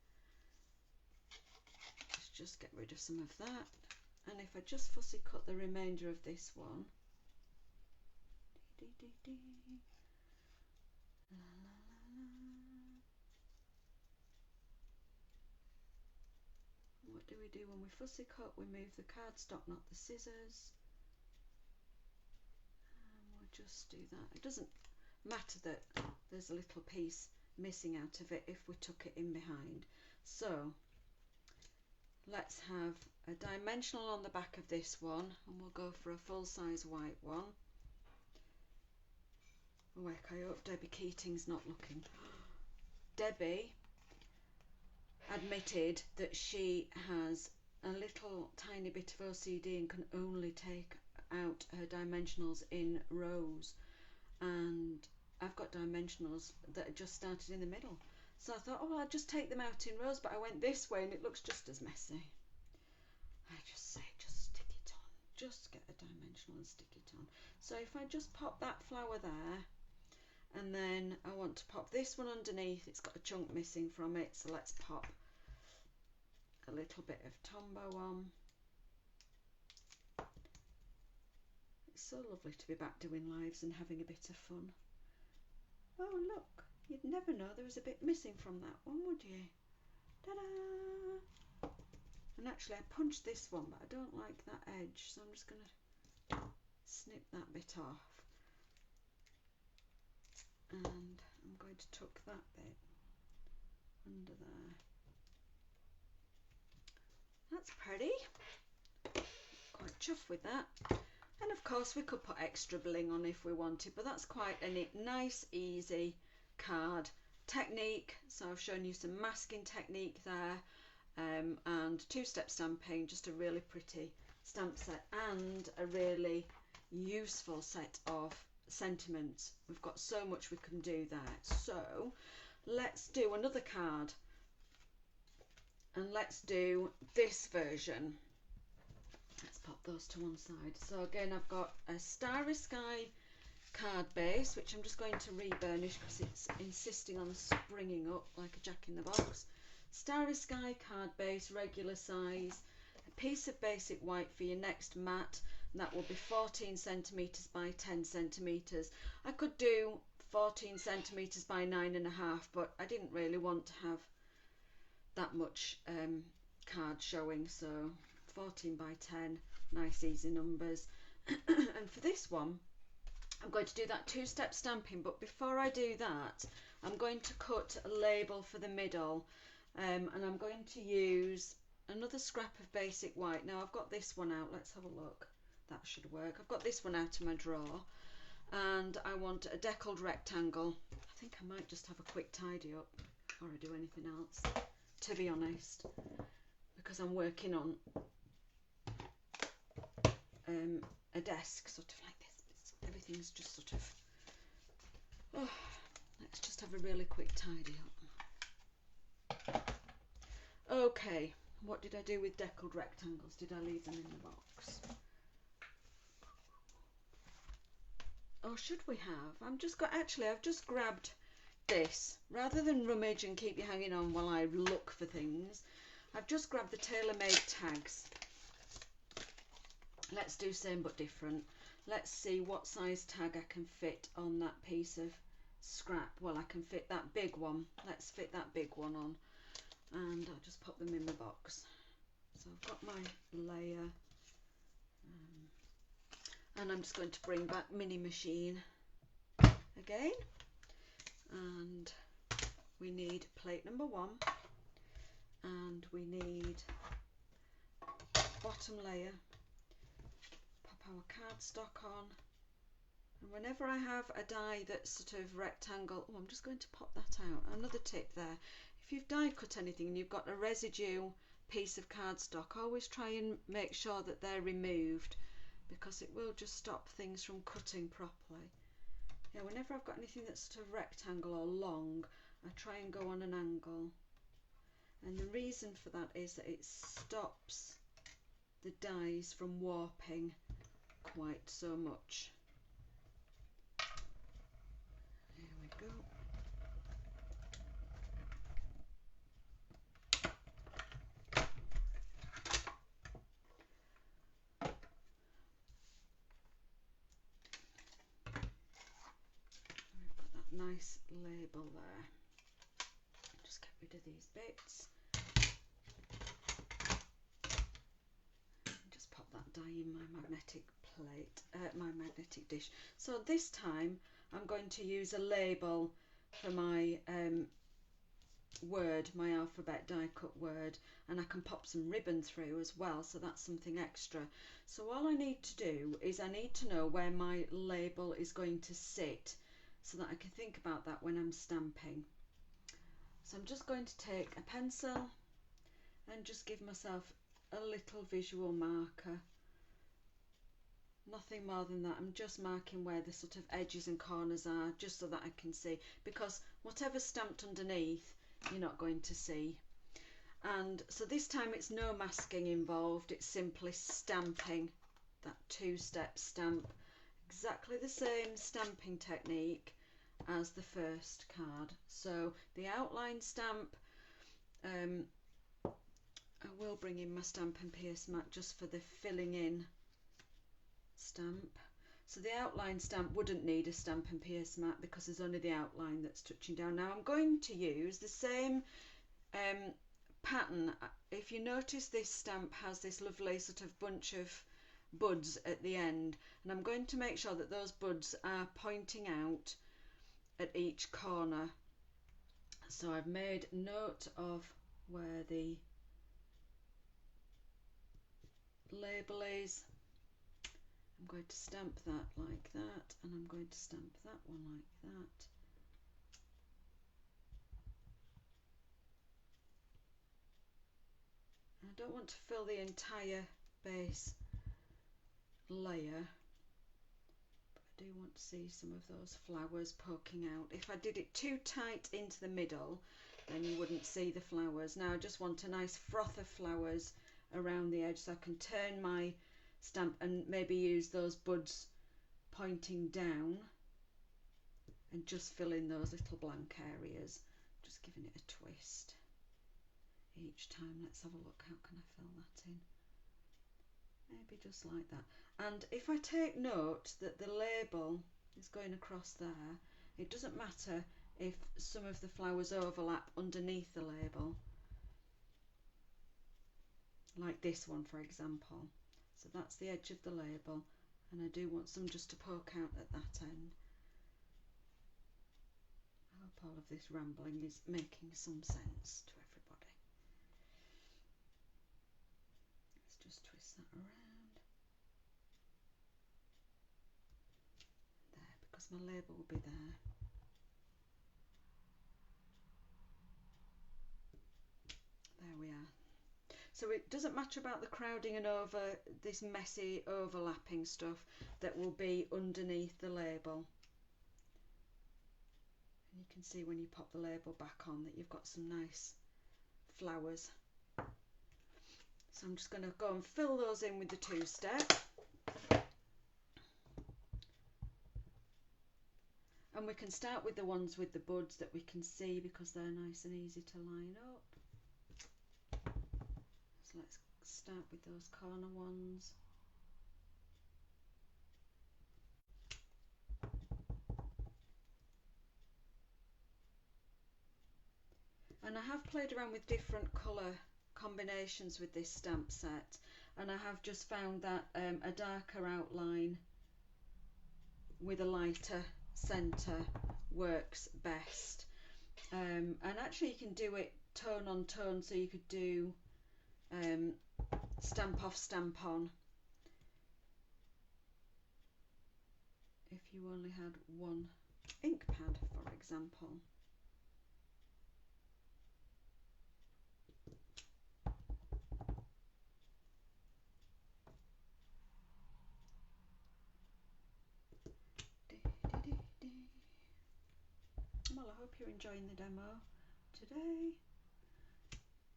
Let's just get rid of some of that, and if I just fussy cut the remainder of this one, what do we do when we fussy cut? We move the cardstock, not the scissors. And we'll just do that. It doesn't matter that there's a little piece missing out of it if we tuck it in behind. So let's have a dimensional on the back of this one, and we'll go for a full-size white one. Oh, I hope Debbie Keating's not looking. Debbie admitted that she has a little tiny bit of OCD and can only take out her dimensionals in rows, and I've got dimensionals that are just started in the middle, so I thought, oh well, I'll just take them out in rows, but I went this way and it looks just as messy. I just say, just stick it on, just get a dimensional and stick it on. So if I just pop that flower there, and then I want to pop this one underneath, it's got a chunk missing from it, so let's pop a little bit of Tombow on. It's so lovely to be back doing lives and having a bit of fun. Oh look, you'd never know there was a bit missing from that one, would you? Ta-da! And actually I punched this one, but I don't like that edge, so I'm just going to snip that bit off. And I'm going to tuck that bit under there. That's pretty. Quite chuffed with that. And of course we could put extra bling on if we wanted, but that's quite a nice, easy card technique. So I've shown you some masking technique there, and two-step stamping, just a really pretty stamp set and a really useful set of sentiments. We've got so much we can do there. So let's do another card, and let's do this version. Let's pop those to one side. So again, I've got a Starry Sky card base, which I'm just going to reburnish because it's insisting on springing up like a jack-in-the-box. Starry Sky card base, regular size, a piece of basic white for your next mat, and that will be 14 centimetres by 10 centimetres. I could do 14 centimetres by 9.5, but I didn't really want to have that much card showing, so 14 by 10, nice easy numbers. And for this one I'm going to do that two-step stamping, but before I do that I'm going to cut a label for the middle, and I'm going to use another scrap of basic white. Now I've got this one out, let's have a look, that should work. I've got this one out of my drawer, and I want a deckled rectangle. I think I might just have a quick tidy up before I do anything else, to be honest, because I'm working on a desk sort of like this. Everything's just sort of, oh, let's just have a really quick tidy up. Okay, what did I do with deckled rectangles? Did I leave them in the box? Or should we have? I've just grabbed this. Rather than rummage and keep you hanging on while I look for things, I've just grabbed the tailor-made tags. Let's do same but different. Let's see what size tag I can fit on that piece of scrap. Well, I can fit that big one. Let's fit that big one on, and I'll just pop them in the box. So I've got my layer, and I'm just going to bring back Mini Machine again, and we need plate number 1, and we need bottom layer. Our cardstock on, and whenever I have a die that's sort of rectangle, oh, I'm just going to pop that out. Another tip there, if you've die cut anything and you've got a residue piece of cardstock, always try and make sure that they're removed, because it will just stop things from cutting properly. Yeah, whenever I've got anything that's sort of rectangle or long, I try and go on an angle, and the reason for that is that it stops the dies from warping quite so much. Here we go. We've got that nice label there. Just get rid of these bits. Just pop that die in my magnetic plate, my magnetic dish. So this time I'm going to use a label for my word, my alphabet die cut word, and I can pop some ribbon through as well, so that's something extra. So all I need to do is I need to know where my label is going to sit, so that I can think about that when I'm stamping. So I'm just going to take a pencil and just give myself a little visual marker. Nothing more than that. I'm just marking where the sort of edges and corners are, just so that I can see, because whatever's stamped underneath you're not going to see. And so this time it's no masking involved, it's simply stamping, that two-step stamp, exactly the same stamping technique as the first card. So the outline stamp, I will bring in my Stampin' Pierce mat just for the filling in stamp. So the outline stamp wouldn't need a Stampin' Pierce mat because there's only the outline that's touching down. Now I'm going to use the same pattern, if you notice, this stamp has this lovely sort of bunch of buds at the end, and I'm going to make sure that those buds are pointing out at each corner. So I've made note of where the label is. I'm going to stamp that like that, and I'm going to stamp that one like that. I don't want to fill the entire base layer, but I do want to see some of those flowers poking out. If I did it too tight into the middle, then you wouldn't see the flowers. Now I just want a nice froth of flowers around the edge, so I can turn my stamp and maybe use those buds pointing down and just fill in those little blank areas, just giving it a twist each time. Let's have a look, how can I fill that in? Maybe just like that. And if I take note that the label is going across there, it doesn't matter if some of the flowers overlap underneath the label, like this one for example. So that's the edge of the label, and I do want some just to poke out at that end. I hope all of this rambling is making some sense to everybody. Let's just twist that around. There, because my label will be there. There we are. So it doesn't matter about the crowding and over this messy overlapping stuff that will be underneath the label. And you can see when you pop the label back on that you've got some nice flowers. So I'm just going to go and fill those in with the two-step. And we can start with the ones with the buds that we can see because they're nice and easy to line up. So let's start with those corner ones. And I have played around with different colour combinations with this stamp set, and I have just found that a darker outline with a lighter centre works best. And actually you can do it tone on tone, so you could do stamp off, stamp on if you only had one ink pad, for example. Well, I hope you're enjoying the demo today,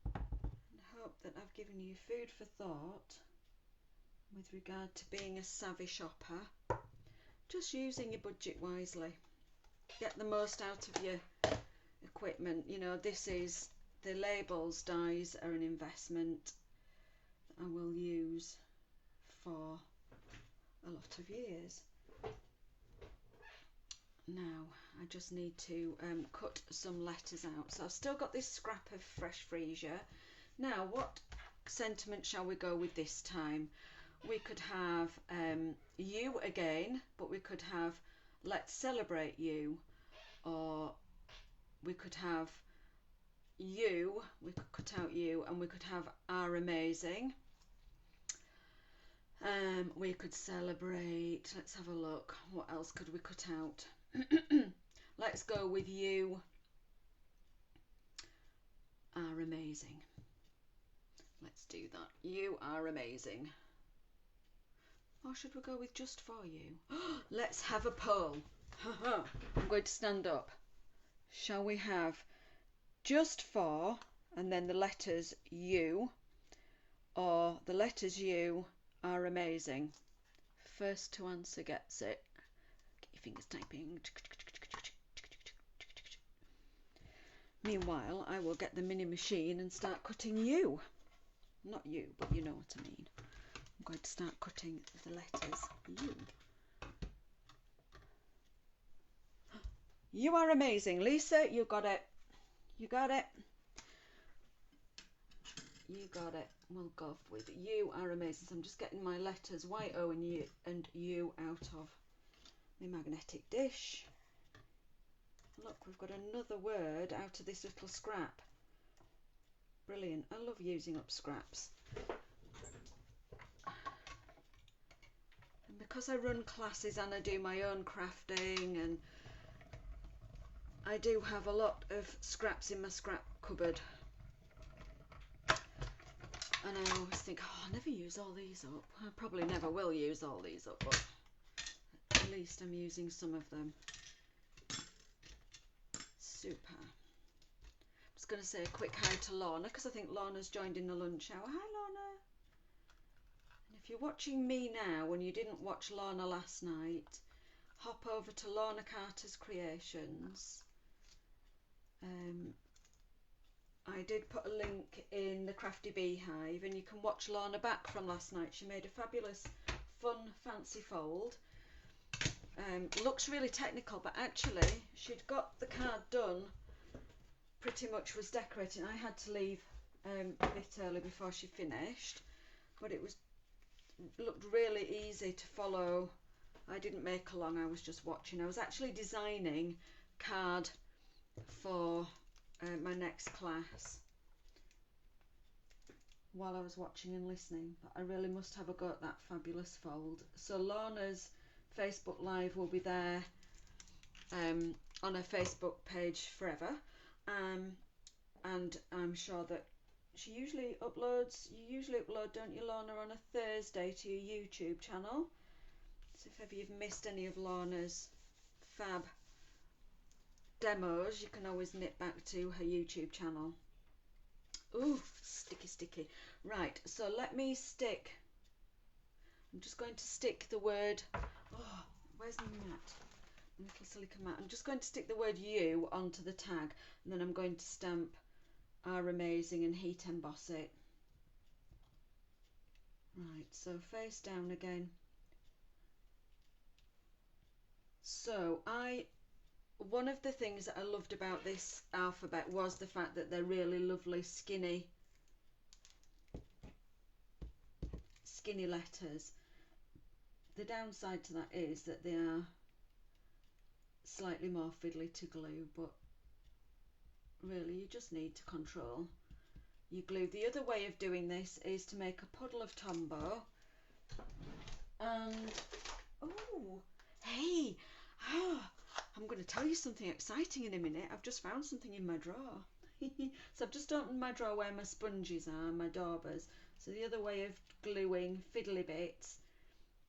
and I hope that I've given you food for thought with regard to being a savvy shopper. Just using your budget wisely. Get the most out of your equipment. You know, this is, the labels dies are an investment that I will use for a lot of years. Now I just need to cut some letters out. So I've still got this scrap of fresh freesia. Now what sentiment shall we go with this time? We could have you again, but we could have let's celebrate you, or we could have you, we could cut out you, and we could have are amazing. We could celebrate, let's have a look, what else could we cut out? Let's go with you are amazing. Let's do that. You are amazing. Or should we go with just for you? Let's have a poll. I'm going to stand up. Shall we have just for and then the letters you, or the letters you are amazing? First to answer gets it. Get your fingers typing. Meanwhile, I will get the mini machine and start cutting you. Not you, but you know what I mean. I'm going to start cutting the letters U. You are amazing. Lisa, you got it. You got it. You got it. We'll go with you are amazing. So I'm just getting my letters Y-O and U out of my magnetic dish. Look, we've got another word out of this little scrap. Brilliant. I love using up scraps. And because I run classes and I do my own crafting, and I do have a lot of scraps in my scrap cupboard. And I always think, oh, I'll never use all these up. I probably never will use all these up, but at least I'm using some of them. Super. I'm just going to say a quick hi to Lorna, because I think Lorna's joined in the lunch hour. Hi, Lorna. And if you're watching me now and you didn't watch Lorna last night, hop over to Lorna Carter's Creations. I did put a link in the Crafty Beehive, and you can watch Lorna back from last night. She made a fabulous, fun, fancy fold. Looks really technical, but actually she'd got the card done, pretty much was decorating. I had to leave a bit early before she finished, but it looked really easy to follow. I didn't make along, I was just watching. I was actually designing card for my next class while I was watching and listening, but I really must have a go at that fabulous fold. So Lorna's Facebook Live will be there on her Facebook page forever, and I'm sure that she usually uploads, you usually upload, don't you, Lorna, on a Thursday to your YouTube channel. So if ever you've missed any of Lorna's fab demos, you can always nip back to her YouTube channel. Ooh, sticky, sticky. Right, so let me stick, I'm just going to stick the word, oh, where's my mat? My little silicone mat. I'm just going to stick the word you onto the tag, and then I'm going to stamp Are Amazing and heat emboss it. Right, so face down again. So one of the things that I loved about this alphabet was the fact that they're really lovely skinny letters. The downside to that is that they are slightly more fiddly to glue, but really you just need to control your glue. The other way of doing this is to make a puddle of Tombow, and oh, hey, I'm going to tell you something exciting in a minute. I've just found something in my drawer. So I've just opened my drawer where my sponges are, my daubers. So the other way of gluing fiddly bits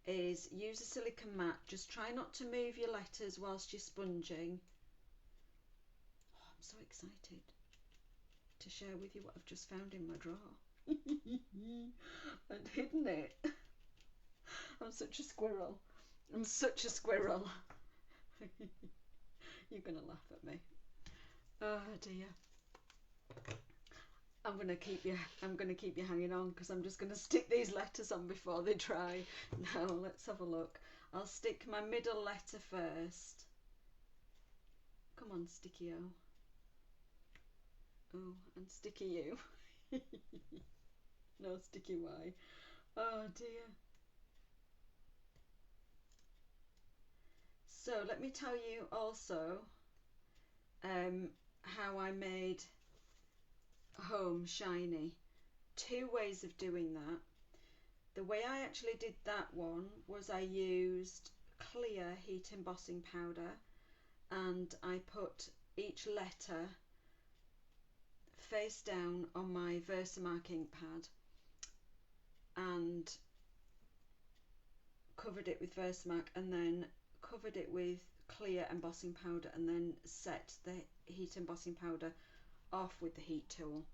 is use a silicone mat. Just try not to move your letters whilst you're sponging. Oh, I'm so excited to share with you what I've just found in my drawer. I'd hidden it. I'm such a squirrel. I'm such a squirrel. You're gonna laugh at me. Oh dear. I'm gonna keep you hanging on, because I'm just gonna stick these letters on before they dry. Now let's have a look. I'll stick my middle letter first. Come on, Sticky O. Oh, and Sticky U. No, Sticky Y. Oh dear. So let me tell you also how I made home shiny. Two ways of doing that. The way I actually did that one was I used clear heat embossing powder, and I put each letter face down on my Versamark ink pad and covered it with Versamark, and then covered it with clear embossing powder, and then set the heat embossing powder off with the heat tool.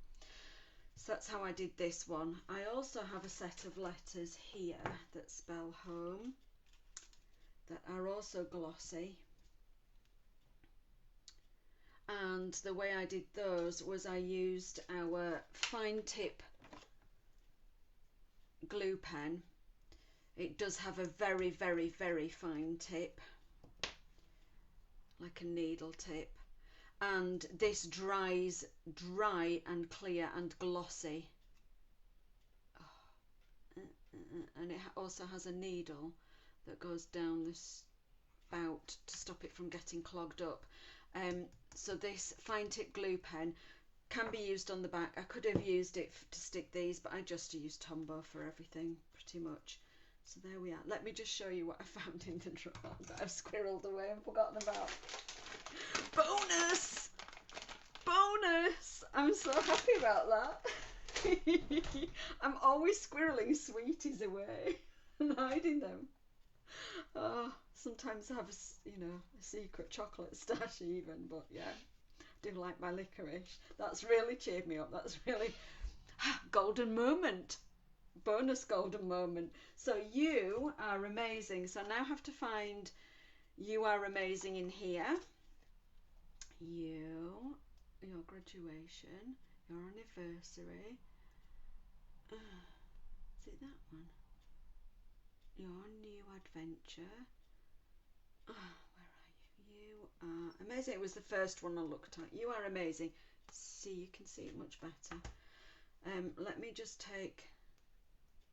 So that's how I did this one. I also have a set of letters here that spell home that are also glossy, and the way I did those was I used our fine tip glue pen. It does have a very, very, very fine tip, like a needle tip, and this dries dry and clear and glossy and it also has a needle that goes down this spout to stop it from getting clogged up. So this fine tip glue pen can be used on the back. I could have used it to stick these, but I just use Tombow for everything pretty much. So there we are. Let me just show you what I found in the drawer that I've squirreled away and forgotten about. Bonus! Bonus! I'm so happy about that. I'm always squirreling sweeties away and hiding them. Oh, sometimes I have a secret chocolate stash even, but yeah, I do like my licorice. That's really cheered me up. That's really golden moment. Bonus golden moment. So you are amazing. So I now have to find you are amazing in here. Your graduation, your anniversary. Is it that one? Your new adventure. Where are you? You are amazing. It was the first one I looked at. You are amazing. See, you can see it much better. Let me just take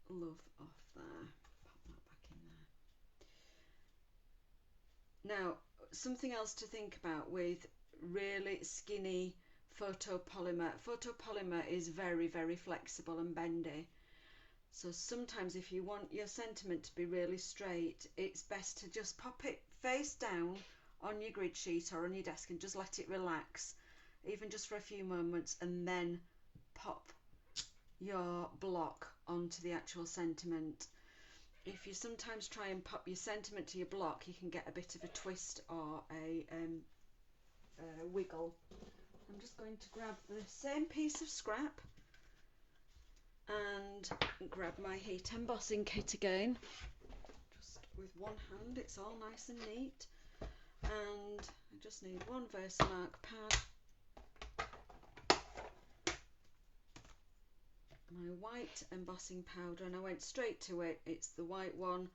love off there. Pop that back in there. Now, something else to think about with really skinny photopolymer. Photopolymer is very, very flexible and bendy. So sometimes if you want your sentiment to be really straight, it's best to just pop it face down on your grid sheet or on your desk and just let it relax, even just for a few moments, and then pop your block onto the actual sentiment. If you sometimes try and pop your sentiment to your block, you can get a bit of a twist or a wiggle. I'm just going to grab the same piece of scrap and grab my heat embossing kit again, just with one hand. It's all nice and neat, and I just need one Versamark pad, my white embossing powder, and I went straight to it. It's the white one.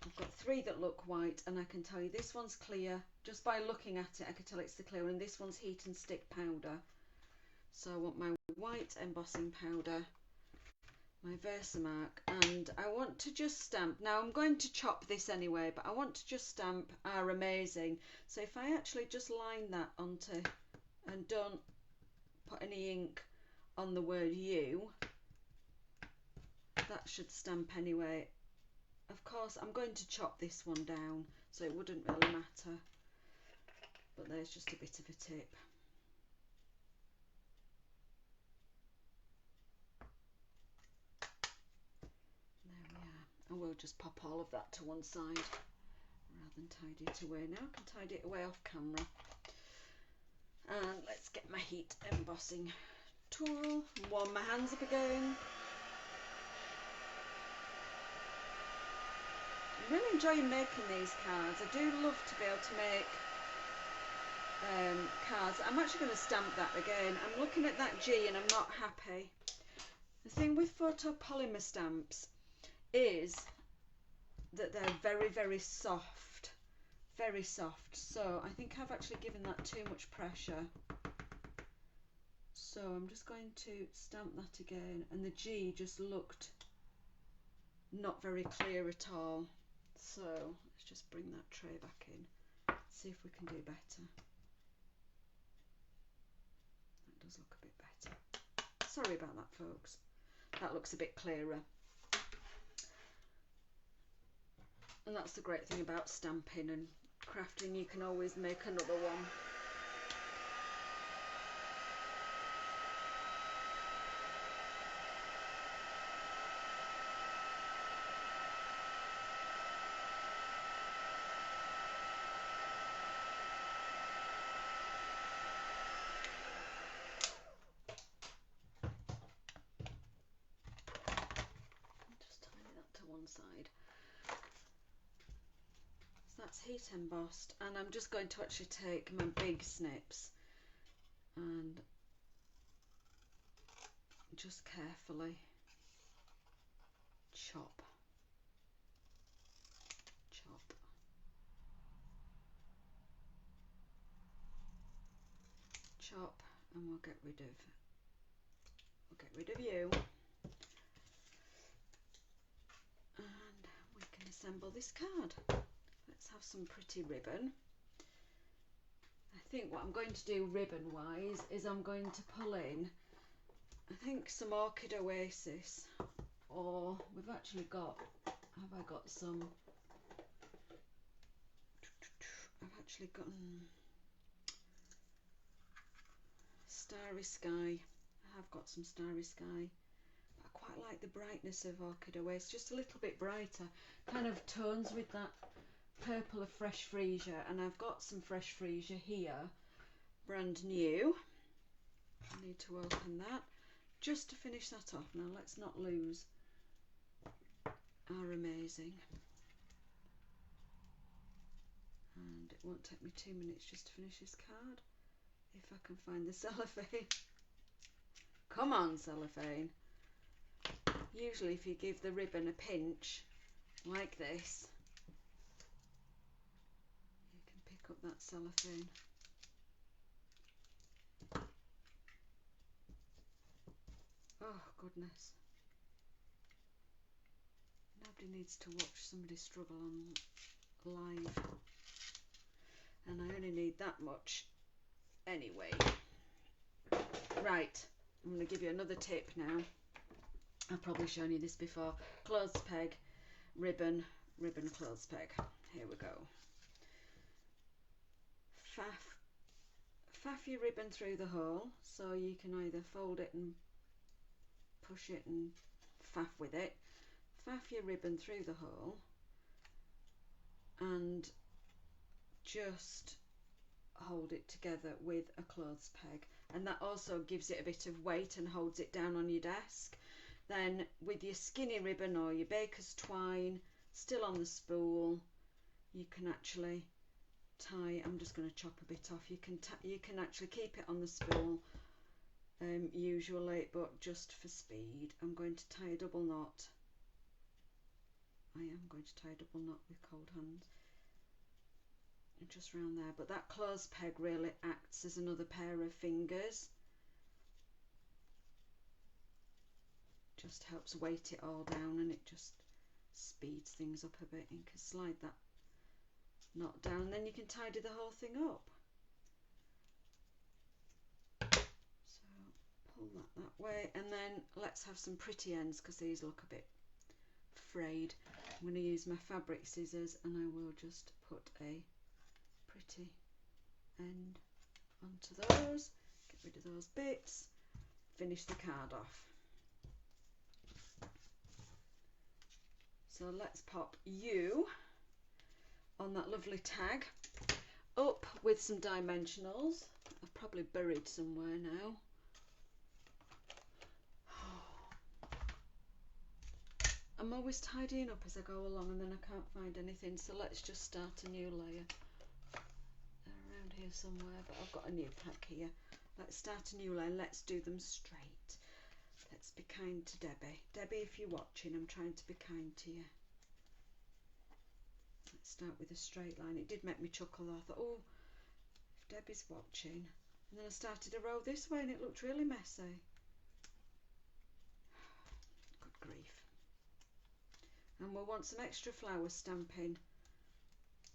I've got 3 that look white, and I can tell you this one's clear. Just by looking at it I can tell it's the clear one, and this one's heat and stick powder. So I want my white embossing powder, my Versamark, and I want to just stamp. Now I'm going to chop this anyway, but I want to just stamp are amazing. So if I actually just line that onto and don't put any ink on the word you, that should stamp anyway. Of course I'm going to chop this one down, so it wouldn't really matter, but there's just a bit of a tip. And we'll just pop all of that to one side rather than tidy it away. Now I can tidy it away off camera. And let's get my heat embossing tool and warm my hands up again. I'm really enjoying making these cards. I do love to be able to make cards. I'm actually going to stamp that again. I'm looking at that G and I'm not happy. The thing with photopolymer stamps is that they're very, very soft, very soft. So I think I've actually given that too much pressure. So I'm just going to stamp that again, and the G just looked not very clear at all. So let's just bring that tray back in, see if we can do better. That does look a bit better. Sorry about that, folks. That looks a bit clearer. And that's the great thing about stamping and crafting, you can always make another one. Just tidy that to one side. That's heat embossed, and I'm just going to actually take my big snips and just carefully chop, and we'll get rid of you. And we can assemble this card. Let's have some pretty ribbon. I think what I'm going to do ribbon wise is I'm going to pull in, I think, some Orchid Oasis, or we've actually got, have I got some, I've actually got Starry Sky. I have got some Starry Sky. I quite like the brightness of Orchid Oasis, just a little bit brighter, kind of tones with that purple of Fresh Freesia, and I've got some Fresh Freesia here, brand new. I need to open that just to finish that off. Now let's not lose our amazing, and it won't take me 2 minutes just to finish this card if I can find the cellophane. Come on, cellophane. Usually if you give the ribbon a pinch like this, you can pick up that cellophane. Oh goodness, nobody needs to watch somebody struggle on live, and I only need that much anyway. Right, I'm going to give you another tip now. I've probably shown you this before. Clothes peg, ribbon, ribbon, clothes peg. Here we go. Faff your ribbon through the hole, so you can either fold it and push it and faff with it. Faff your ribbon through the hole and just hold it together with a clothes peg, and that also gives it a bit of weight and holds it down on your desk. Then with your skinny ribbon or your baker's twine still on the spool, you can actually tie, I'm just going to chop a bit off, you can actually keep it on the spool usually, but just for speed I'm going to tie a double knot. I am going to tie a double knot with cold hands just round there, but that clothes peg really acts as another pair of fingers, just helps weight it all down, and it just speeds things up a bit. You can slide that knot down and then you can tidy the whole thing up. So pull that way, and then let's have some pretty ends because these look a bit frayed. I'm going to use my fabric scissors and I will just put a pretty end onto those, get rid of those bits, finish the card off. So let's pop you on that lovely tag, up with some dimensionals. I've probably buried somewhere now. I'm always tidying up as I go along and then I can't find anything, so let's just start a new layer. They're around here somewhere, but I've got a new pack here. Let's start a new layer. Let's do them straight. Let's be kind to Debbie. Debbie, if you're watching, I'm trying to be kind to you. Let's start with a straight line. It did make me chuckle though. I thought, oh, if Debbie's watching. And then I started a row this way and it looked really messy. Good grief. And we'll want some extra flower stamping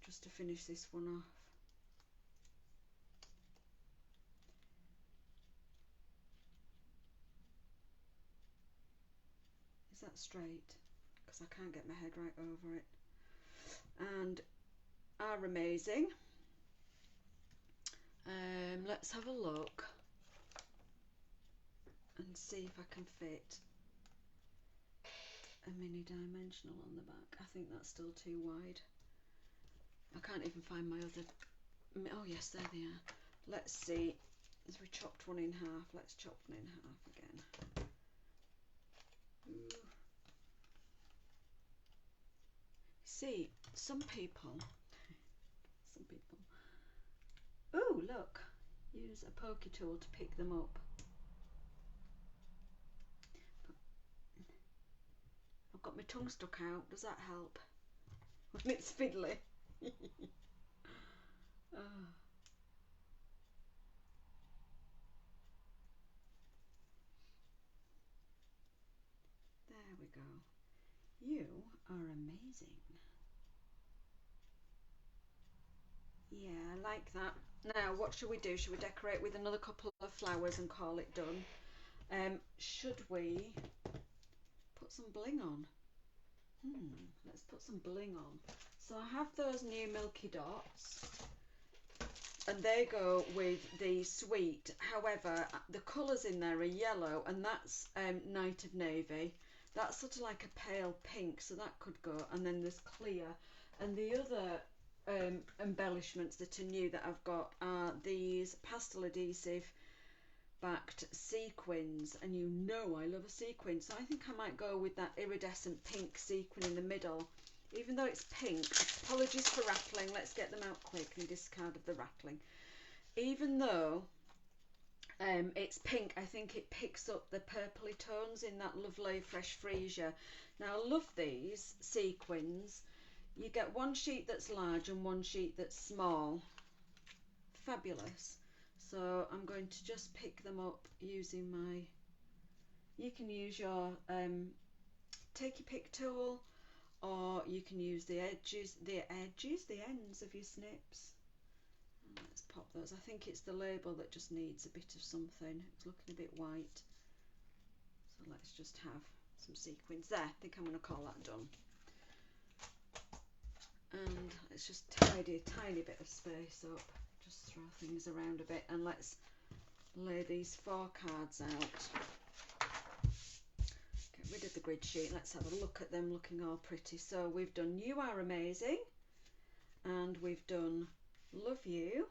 just to finish this one off. Is that straight? Because I can't get my head right over it. And are amazing. Let's have a look and see if I can fit a mini dimensional on the back. I think that's still too wide. I can't even find my other, oh yes, there they are. Let's see, as we chopped one in half, let's chop one in half again. Ooh. See, some people, oh look, use a pokey tool to pick them up. I've got my tongue stuck out, does that help? When it's fiddly. Oh. There we go. You are amazing. Yeah, I like that. Now, what should we do? Should we decorate with another couple of flowers and call it done? Should we put some bling on? Let's put some bling on. So I have those new Milky Dots, and they go with the suite. However, the colours in there are yellow, and that's Night of Navy. That's sort of like a pale pink, so that could go. And then there's clear. And the other embellishments that are new that I've got are these pastel adhesive backed sequins, and you know I love a sequin, so I think I might go with that iridescent pink sequin in the middle. Even though it's pink, apologies for rattling, let's get them out quick and discard of the rattling. Even though it's pink, I think it picks up the purpley tones in that lovely fresh freesia. Now I love these sequins. You get one sheet that's large and one sheet that's small. Fabulous. So I'm going to just pick them up using my, you can use your take your pick tool, or you can use the ends of your snips. And let's pop those. I think it's the label that just needs a bit of something. It's looking a bit white. So let's just have some sequins there. I think I'm going to call that done. And let's just tidy a tiny bit of space up. Just throw things around a bit, and let's lay these 4 cards out. Get rid of the grid sheet. Let's have a look at them looking all pretty. So we've done You Are Amazing, and we've done Love You,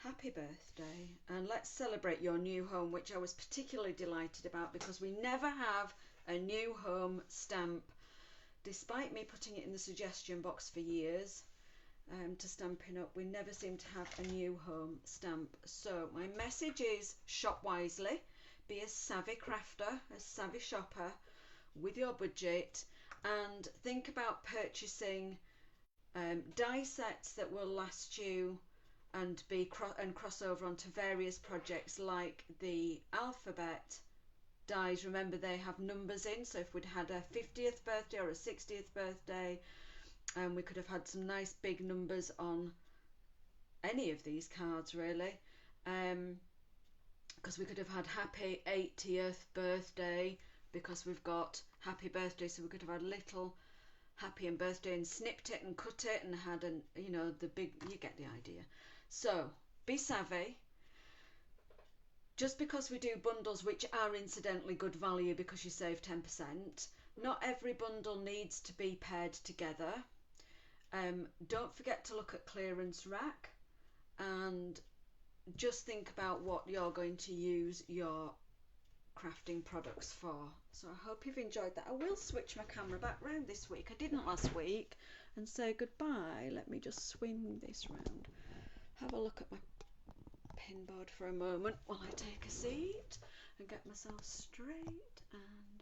Happy Birthday, and Let's Celebrate Your New Home, which I was particularly delighted about because we never have a new home stamp, despite me putting it in the suggestion box for years. To Stampin' Up, we never seem to have a new home stamp. So my message is shop wisely, be a savvy crafter, a savvy shopper with your budget, and think about purchasing die sets that will last you and cross over onto various projects, like the alphabet dies. Remember, they have numbers in, so if we'd had a 50th birthday or a 60th birthday, and we could have had some nice big numbers on any of these cards really, because we could have had happy 80th birthday because we've got happy birthday, so we could have had little happy and birthday and snipped it and cut it and had an, you know, the big, you get the idea. So be savvy. Just because we do bundles, which are incidentally good value because you save 10%, not every bundle needs to be paired together. Don't forget to look at clearance rack, and just think about what you're going to use your crafting products for. So I hope you've enjoyed that. I will switch my camera back round this week. I didn't last week, and say goodbye. Let me just swing this round. Have a look at my pin board for a moment while I take a seat and get myself straight and